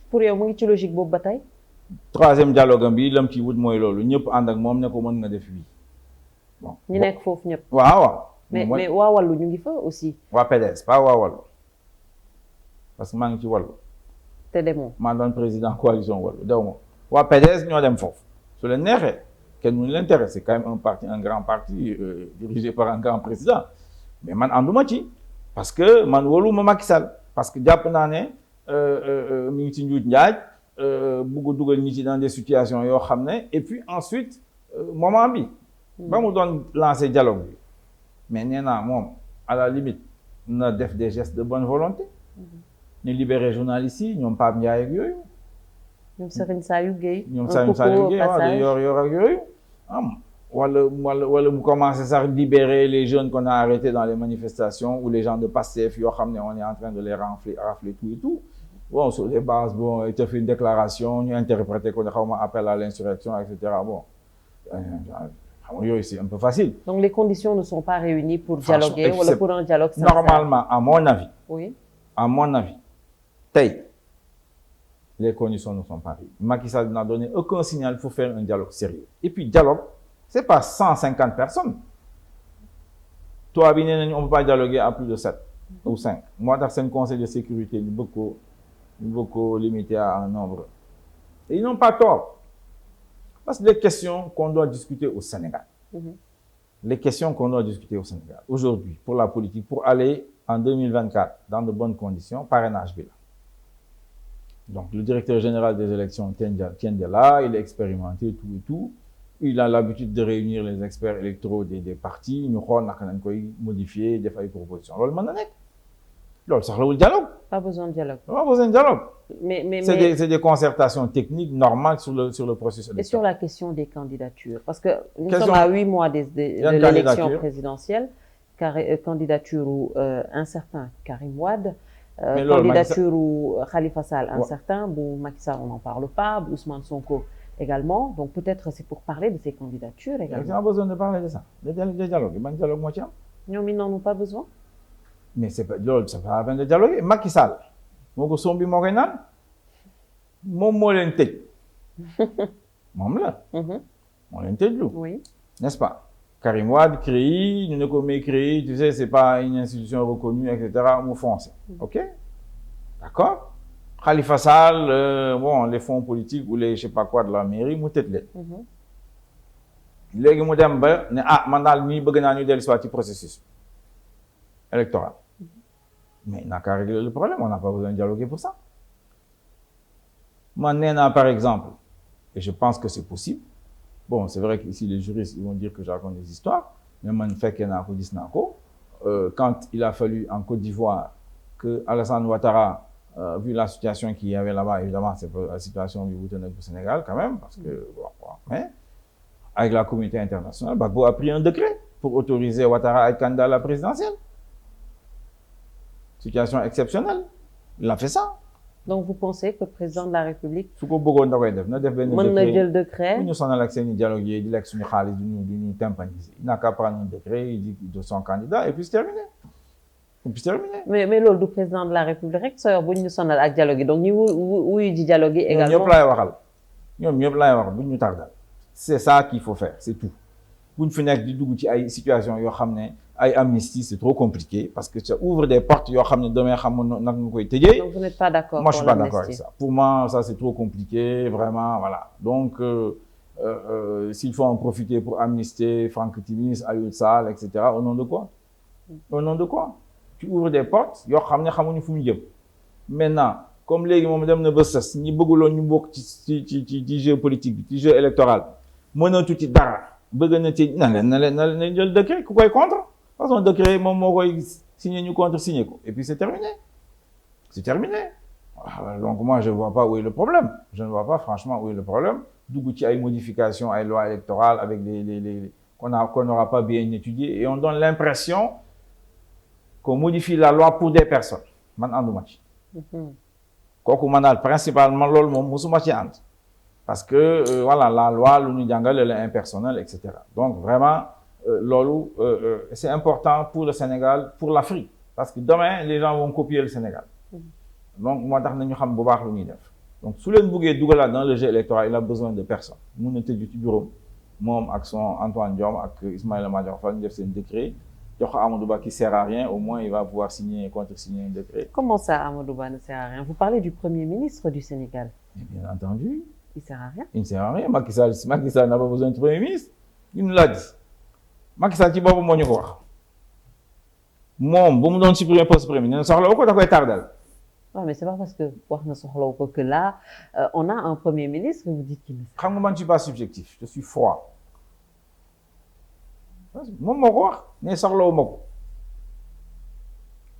pour yow mu ngi ci logique boobu ba tey. troisième dialogue am bi lam ci wut mooy loolu ñëpp ànd ak moom ne ko mën nga def oui bon ñi nekk foofu ñëpp. waaw mais waa wàllu ñu ngi fa aussi. waa PDS pas waa wàllu parce que maa ngi ci wàllu te demoo. maa doon président coalition wàllu dew ma waa PDS ñoo dem foofu su leen neexee kenn mënu leen tere c'est quand même un parti un grand parti dirigé par un grand président mais man ànduma ci parce que man wóoluma Macky Sall parce que jàpp naa ne mi ngi ci njuuj njaaj bugg dugal ñi ci dans des situations yoo xam ne et puis ensuite moment bi ba mu doon lancer dialogue bi mais nee naa moom à la limite na def des gestes de bonne volonté ñu libérer journalistes yi ñoom Pape Ndiaye ak yooyu ñoom Serigne Saliou Gueye. ñoom Serigne Saliou Gueye waaw de yor ak yooyu wala mu commencer sax libérer les jeunes qu'on a arrêtés dans les manifestations ou les gens de Pastef yoo xam ne on est en train de les rafler tout et tout bon sur les bases bon il te fait une déclaration ñu interpréter ko ne xaw ma appel à l'insurrection et cetera bon c'est un peu facile. Donc les conditions ne sont pas réunies pour dialoguer ou pour un dialogue sincère. Normalement, à mon avis. Oui. À mon avis, les conditions ne sont pas réunies. Macky Sall n'a donné aucun signal pour faire un dialogue sérieux. Et puis dialogue, c'est pas 150 personnes. Toi, on ne peut pas dialoguer à plus de 7 ou 5. Moi, dans un conseil de sécurité, nous beaucoup limité à un nombre. Et ils n'ont pas tort. C'est des questions qu'on doit discuter au Sénégal. Les questions qu'on doit discuter au Sénégal. Aujourd'hui, pour la politique, pour aller en 2024 dans de bonnes conditions, parrainage bi la. Donc, le directeur général des élections tient de là, il est expérimenté, tout et tout. Il a l'habitude de réunir les experts électoraux des partis. Nous avons modifier, des propositions. Alors, ça le dialogue. Pas besoin de dialogue. Pas besoin de dialogue. Mais c'est des concertations techniques normales sur le processus électoral. Et sur la question des candidatures, parce que nous sommes à 8 mois de l'élection présidentielle, candidature où un certain Karim Wade, candidature où Khalifa Sall, un certain, bon, Macky Sall, on n'en parle pas, Ousmane Sonko également, donc peut-être c'est pour parler de ces candidatures également. On a besoin de parler de ça, des dialogues. Non, mais n'en ont pas besoin. Mais c'est pas ça va avant de dialoguer. Macky Sall moo ko sombi moo koy naan moom moo leen tëj moom la moo leen tëjlu n'est-ce pas Karim Wade CREI ñu ne ko mais CREI tu sais c'est pas une institution reconnue etc. mu foncé ok d'accord Khalifa Sall bon les fonds politiques ou les je sais pas quoi de la mairie mu tëj leen léegi mu dem ba ne man daal ñii bëgg naa ñu dellu si waat ci processus électoral. Mais il n'a qu'à régler le problème, on n'a pas besoin de dialoguer pour ça. Maintenant, par exemple, et je pense que c'est possible, bon, c'est vrai qu'ici les juristes ils vont dire que je raconte des histoires, mais man fait qu'il y a quand il a fallu en Côte d'Ivoire que Alassane Ouattara, vu la situation qu'il y avait là-bas, évidemment, c'est pas la situation du Sénégal quand même, parce que, mais avec la communauté internationale, Gbagbo a pris un décret pour autoriser Ouattara à être candidat à la présidentielle. Situation exceptionnelle. Il a fait ça. Donc vous pensez que le président de la République su ko bëggoon da koy def na def benn décret bu ñu sonal ak seen i dialogue yi di lekk suñu xaalis du ñu tympaniser. Il n'a qu'à prendre un décret, il dit de son candidat et puis c'est terminé. Et puis c'est terminé. Mais loolu du président de la République rek soo bu ñu sonal ak dialogue yi donc ñu wuyu ji dialogue yi également. ñoom ñëpp laay waxal ñoom ñëpp laay wax bu ñu tardal. C'est ça qu'il faut faire, c'est tout. bu ñu fi nekk di dugg ci ay situation yoo xam ne ay amnistie c'est trop compliqué parce que ça ouvre des portes yoo xam ne demain xam nag nga koy tëjee. Donc vous n'êtes pas d'accord. Moi je suis pas d'accord avec ça. Pour moi ça c'est trop compliqué vraiment voilà. Donc s'il faut en profiter pour amnistier Franck Timis, Aliou Sall etc. Au nom de quoi? Au nom de quoi? Tu ouvres des portes yoo xam ne xamuñu fu mu jëm. Maintenant comme léegi moom dem na ba sës ñi bëgguloon ñu bokk ci jeu politique bi ci jeu électoral mënatu ci dara bëgg na ci na leen jël décret ku koy contre. Parce que décret, moi, signer nous contre signer quoi. Et puis c'est terminé. C'est terminé. Donc moi je ne vois pas où est le problème. Je ne vois pas franchement où est le problème. D'où il y a une modification à une loi électorale avec qu'on n'aura pas bien étudié et on donne l'impression qu'on modifie la loi pour des personnes. Man andu match. Kooku manal principalement lool mom musuma ci and. Parce que voilà la loi lu ñu jàngal elle est impersonnelle etc. Donc vraiment c'est important pour le Sénégal, pour l'Afrique. Parce que demain, les gens vont copier le Sénégal. Donc, moi, je sais bu baax lu ñuy def. Donc, su leen buggee dugalaat dans le jeu électoral, il a besoin de personnes. Mun na tëju ci bureau moom ak son Antoine Diome ak Ismaïla Madior Fall ñu def seen décret jox ko Amadou Ba qui sert à rien, au moins il va pouvoir signer et contre-signer un décret. Comment ça, Amadou Ba ne sert à rien? Vous parlez du Premier ministre du Sénégal. Et bien entendu. Il sert à rien? Il ne sert à rien. Macky Sall n'a pas besoin de Premier ministre. Il nous l'a dit. Macky Sall ci boppam moo ñu ko wax. Moom bu mu doon supprimer poste Premier ministre soxla ko da koy tardel. Ouais, mais c'est pas parce que que là, on a un Premier ministre que vous dites qu'il ne sert à rien. Je ne suis pas subjectif, je suis froid. Moom moo ko wax ne soxlawu ma ko.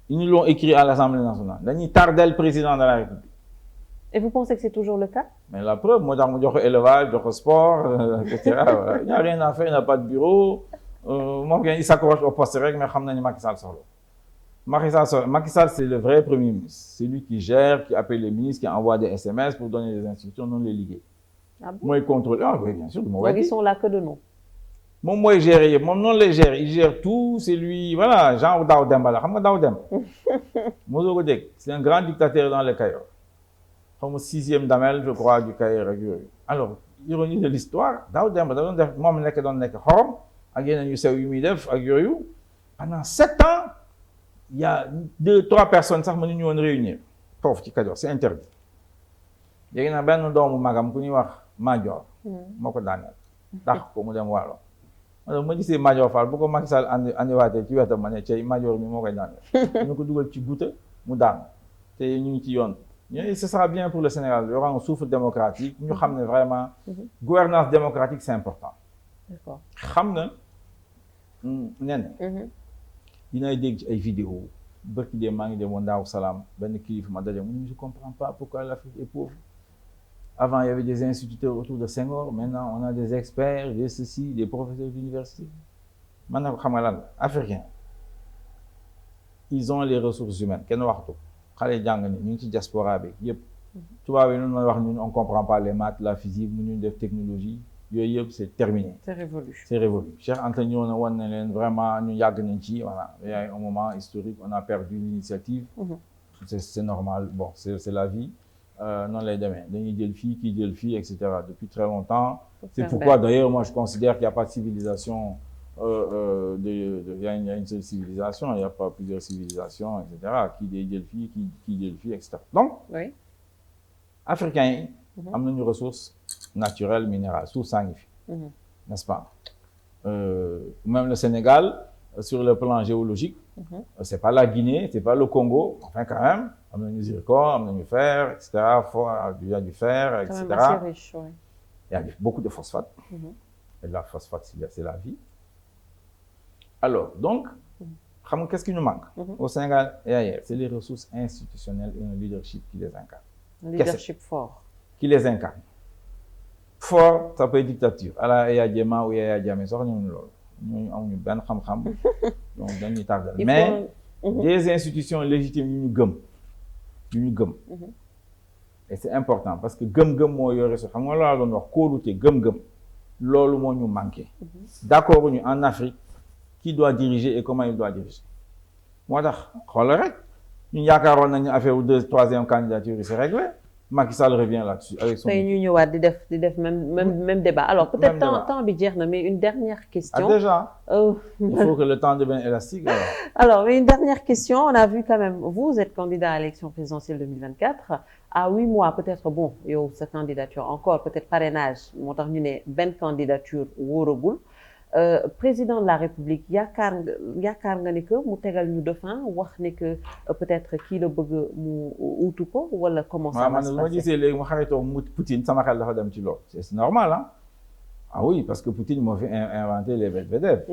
Ils nous l'ont écrit à l'Assemblée nationale. Dañuy tardel président de la République. Et vous pensez que c'est toujours le cas? Mais la preuve, moi, dans mon élevage, dans le sport, etc. Voilà. Il n'y a rien à faire, il n'y a pas de bureau. Moi, il s'accroche au poste règle, mais je sais que Macky Sall sort. Macky Sall, c'est le vrai Premier ministre. C'est lui qui gère, qui appelle les ministres, qui envoie des SMS pour donner des instructions, non les liguer. Ah bon? Moi, il contrôle. Ah oui, bien sûr. Donc, ils sont là que de nom. Moi, il gère. Mon nom les gère. Il gère tout. C'est lui. Voilà, Jean Daouda Demba. Vous savez Daouda Demba? C'est un grand dictateur dans le Caire. Comme 6e damel, je crois, du Caire. Alors, ironie de l'histoire, Daouda Demba, moi, je suis dans le Xorom, pendant 7 ans, il y a 2-3 personnes qui sont réunir. Pauvre petit cadeau, c'est interdit. Il y a un doomu magam ku ñuy wax Madior. moo ko daaneel. Tax ko mu dem Waalo. Alors ma gisee Madior Fall bu ko Macky Sall andiwaatee ci wetam ma ne cey Madior mi moo koy daaneel. ñu ko dugal ci guuta mu daan. te ñu ngi ci yoon. Ce sera bien pour le Sénégal. Il y aura un souffle démocratique. Ñu xam ne vraiment gouvernance démocratique c'est important. D'accord. xam na nen. Dinay dégg ci ay vidéo bërki dee maa ngi demoon Daaru Salaam benn kilifa ma daje mu ne je comprends pas pourquoi l'Afrique est pauvre. Avant, il y avait des instituteurs autour de Senghor. Maintenant, on a des experts, des ceci, des professeurs d'université. Maintenant, Africains, ils ont les ressources humaines. Qu'est-ce qu'on fait? Nous sommes dans la diaspora. On ne comprend pas les maths, la physique, la technologie. C'est terminé. C'est révolu. C'est révolu. Cher Anthony, on a vraiment, nous avons voilà. Il y a un moment historique, on a perdu l'initiative. C'est normal. Bon, c'est la vie. Non, les demain. Dañuy jël fii, kii jël fii, etc. Depuis très longtemps. C'est pourquoi d'ailleurs moi je considère qu'il n'y a pas de civilisation. Il y a une seule civilisation, il n'y a pas plusieurs civilisations, etc. Qui jël fii, qui jël fii, etc. Donc, oui. Africains, ont une ressource naturelle, minérale, sous sang, n'est-ce pas? Même le Sénégal, sur le plan géologique, c'est pas la Guinée, c'est pas le Congo, enfin quand même. On a du zircon, on a du fer, etc. Il y a du fer, etc. C'est assez riche, oui. Il y a beaucoup de phosphate. Et la phosphate, c'est la vie. Alors, donc, qu'est-ce qui nous manque au Sénégal et ailleurs? C'est les ressources institutionnelles et un leadership qui les incarne. Un leadership fort. Qui les incarne. Fort, ça peut être dictature. À la Yaya Diema ou Yaya Diamé, ça, nous avons une bonne xam-xam. Donc, dañuy tardel. Mais, des institutions légitimes, nous gomme. Et c'est important parce que gëm-gëm moo yore so xam nga laa doon wax kóolute gëm-gëm loolu moo ñu manqué. D'accord ñu en Afrique qui doit diriger et comment il doit diriger. Moo tax xoolal rek ñun yaakaaroon nañu affaire wu 2e, 3e candidature yi c'est réglé. Macky Sall revient là-dessus avec son. tey ñu ñëwaat di def même débat. Alors peut-être temps bi jeex na mais une dernière question. Ah déjà. Il faut que le temps devienne élastique alors. Alors mais une dernière question, on a vu quand même vous êtes candidat à l'élection présidentielle 2024 à 8 mois peut-être bon yow sa candidature encore peut-être parrainage moo tax ñu ne benn candidature wóoragul. Président de la République yaakaar nga ni que mu tegal ñu dauphin wax ne que peut-être kii la bëgg mu uutu ko wala comment ça va se passer. Man gisee léegi mu xaritoo mu Poutine sama xel dafa dem ci loolu. C'est normal hein. Ah oui parce que Poutine moo fi inventé les Medvedev.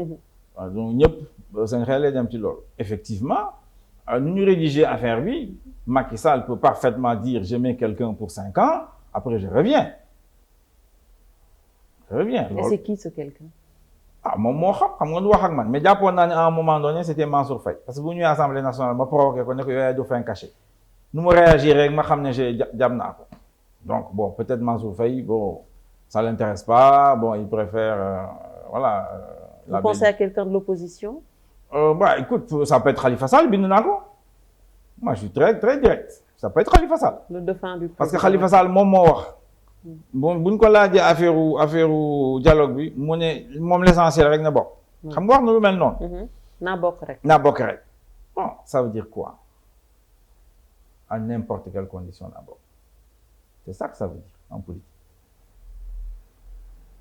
Donc ñëpp seen xel lay dem ci loolu. Effectivement nu ñu rédiger affaire bi Macky Sall peut parfaitement dire je mets quelqu'un pour 5 ans après je reviens. Et c'est qui ce quelqu'un? Ah moom moo xam nga du wax ak man mais jàppoon naa ne à un moment donné c'était Mansour Faye parce que bu ñëwee Assemblée nationale ma provoqué ko ne ko yooyu dauphin caché nu mu réagir rek ma xam ne jam naa ko donc bon peut-être Mansour Faye bon ça l'intéresse pas bon il préfère voilà Vous pensez à quelqu'un de l'opposition? Bah, écoute, ça peut être Khalifa Sall, bind naa ko. Moi, je suis très, très direct. Ça peut être Khalifa Sall. Le dauphin du président. Parce que Khalifa Sall, moom moo wax. buñ ko laajee affaire dialogue bi, mu ne moom l'essentiel rek na bokk. xam nga wax na lu mel noonu. naa bokk rek. naa bokk rek. Bon, ça veut dire quoi? À n'importe quelle condition naa bokk. C'est ça que ça veut dire en politique.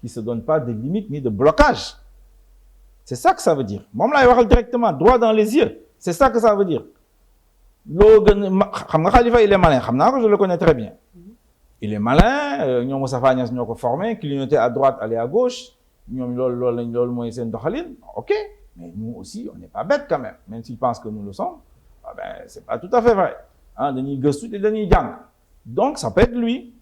Qui se donne pas de limite ni de blocage. C'est ça que ça veut dire. Moom laay waxal directement, droit dans les yeux. C'est ça que ça veut dire. Loo gën xam nga Khalifa, il est malin. Xam naa ko, je le connais très bien. Il est malin. ñoom Moustapha Niasse ñoo ko formé, clignoter à droite, aller à gauche. ñoom loolu mooy seen doxalin. OK. Mais nous aussi, on n'est pas bêtes quand même. Même s'ils pensent que nous le sommes, ah ben, c'est pas tout à fait vrai. Hein, dañuy gëstu te dañuy jàng. Donc, ça peut être lui.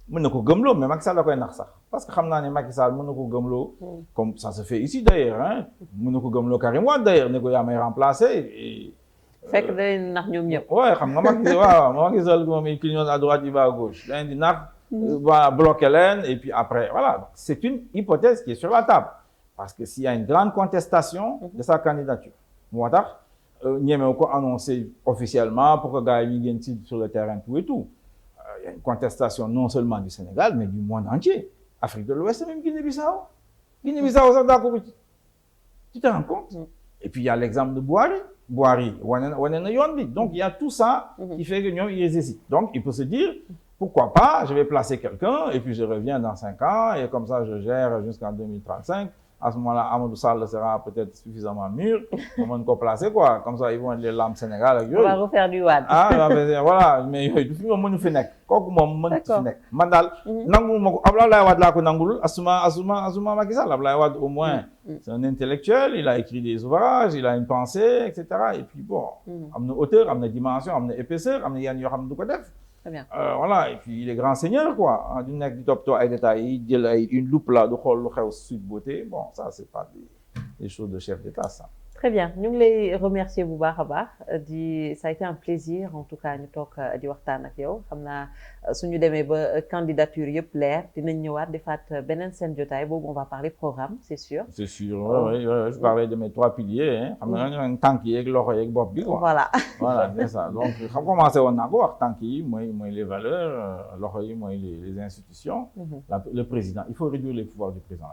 Mën na ko gëmloo, mais Macky Sall da koy nax sax. Parce que xam naa ne Macky Sall mën na ko gëmloo. Comme ça se fait ici d'ailleurs. Hein. Mën na ko gëmloo Karim Wade d'ailleurs. Ne ko yaa may remplacer. Fekk da leen nax ñoom ñëpp. Ouais, xam nga Macky Sall moom il clignote à droite, il va à gauche. Da leen di nax, va bloquer leen, et puis après, voilà. C'est une hypothèse qui est sur la table. Parce que s'il y a une grande contestation de sa candidature, moo tax ñemewu ko annoncé officiellement pour que gars yi ñu génn sur le terrain tout et tout. Il y a une contestation non seulement du Sénégal, mais du monde entier. Afrique de l'Ouest, même Guinée-Bissau. Guinée-Bissau, ça d'accord. Tu te rends compte? Et puis il y a l'exemple de Boari. Boari, wane na yoon bi. Donc il y a tout ça qui fait que ñoom ils hésitent. Donc il peut se dire, pourquoi pas, je vais placer quelqu'un et puis je reviens dans 5 ans et comme ça je gère jusqu'en 2035. À ce moment-là, Amadou Sall sera peut-être suffisamment mûr pour mën ko placer quoi. Comme ça, ils vont être les lames Sénégal ak yooyu. On va refaire du Wade. Ah, voilà, mais yooyu du fi moom mënu fi nekk. Kooku moom mënu fi nekk. Man daal nangu ma ko Abdoulaye Wade laa ko nangul asuma Macky Sall. Abdoulaye Wade au moins, c'est un intellectuel, il a écrit des ouvrages, il a une pensée, etc. Et puis bon, am na hauteur, am na dimension, am na épaisseur, am na yenn yoo xam ne du ko def. Très bien. Voilà, et puis il est grand seigneur, quoi. Du nekk di toppatoo ay détails, jël ay une loupe là, du xool lu xew Sweet Beauté. Bon, ça, c'est pas des choses de chef d'État, ça. Très bien. Ñu ngi lay remercier bu baax a baax ça a été un plaisir en tout cas ñu toog di waxtaan ak yow xam naa suñu demee ba candidature yëpp leer dinañ ñëwaat defaat beneen seen jotaay boobu on va parler programme c'est sûr. C'est sûr, oui. Je parlais de mes 3 piliers, hein. Xam nga ñu tànk yeeg loxo yeeg bopp bi, quoi. Voilà, c'est ça. Donc xam commencé woon naa ko wax tànk yi mooy les valeurs, loxo yi mooy les institutions, le président. Il faut réduire les pouvoirs du président.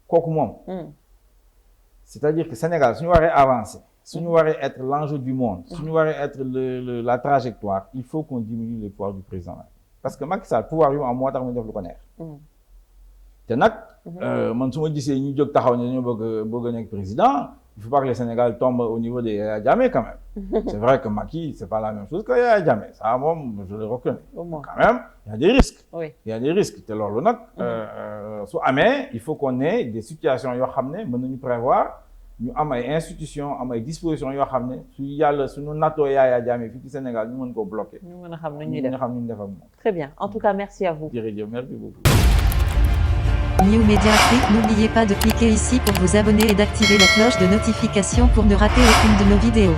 Kooku moom. C'est-à-dire que Sénégal, si nous voulons avancer, si nous voulons être l'enjeu du monde, si nous voulons être la trajectoire, il faut qu'on diminue les pouvoirs du président. Parce que Macky Sall, pouvoir yu am moo tax mu def lu ko neex. te nag man su ma gisee ñu jóg taxaw ne dañoo bëgg a nekk président, il faut pas que le Sénégal tombe au niveau de Yaya Jammeh quand même. C'est vrai que Macky, c'est pas la même chose que Yaya Jammeh. Ça, moom, je le reconnais. Quand même, il y a des risques. Oui. Il y a des risques. te loolu nag su amee, il faut qu'on ait des situations yoo xam ne mën nañu prévoir ñu am ay institutions am ay dispositions yoo xam ne su yàlla suñu nattoo Yaya Jammeh fii ci Sénégal ñu mën koo bloquer. ñu mën a xam nu ñuy def ak moom. Très bien. En tout cas, merci à vous. Jërëjëf, merci beaucoup. New Media Afrique, n'oubliez pas de cliquer ici pour vous abonner et d'activer la cloche de notification pour ne rater aucune de nos vidéos.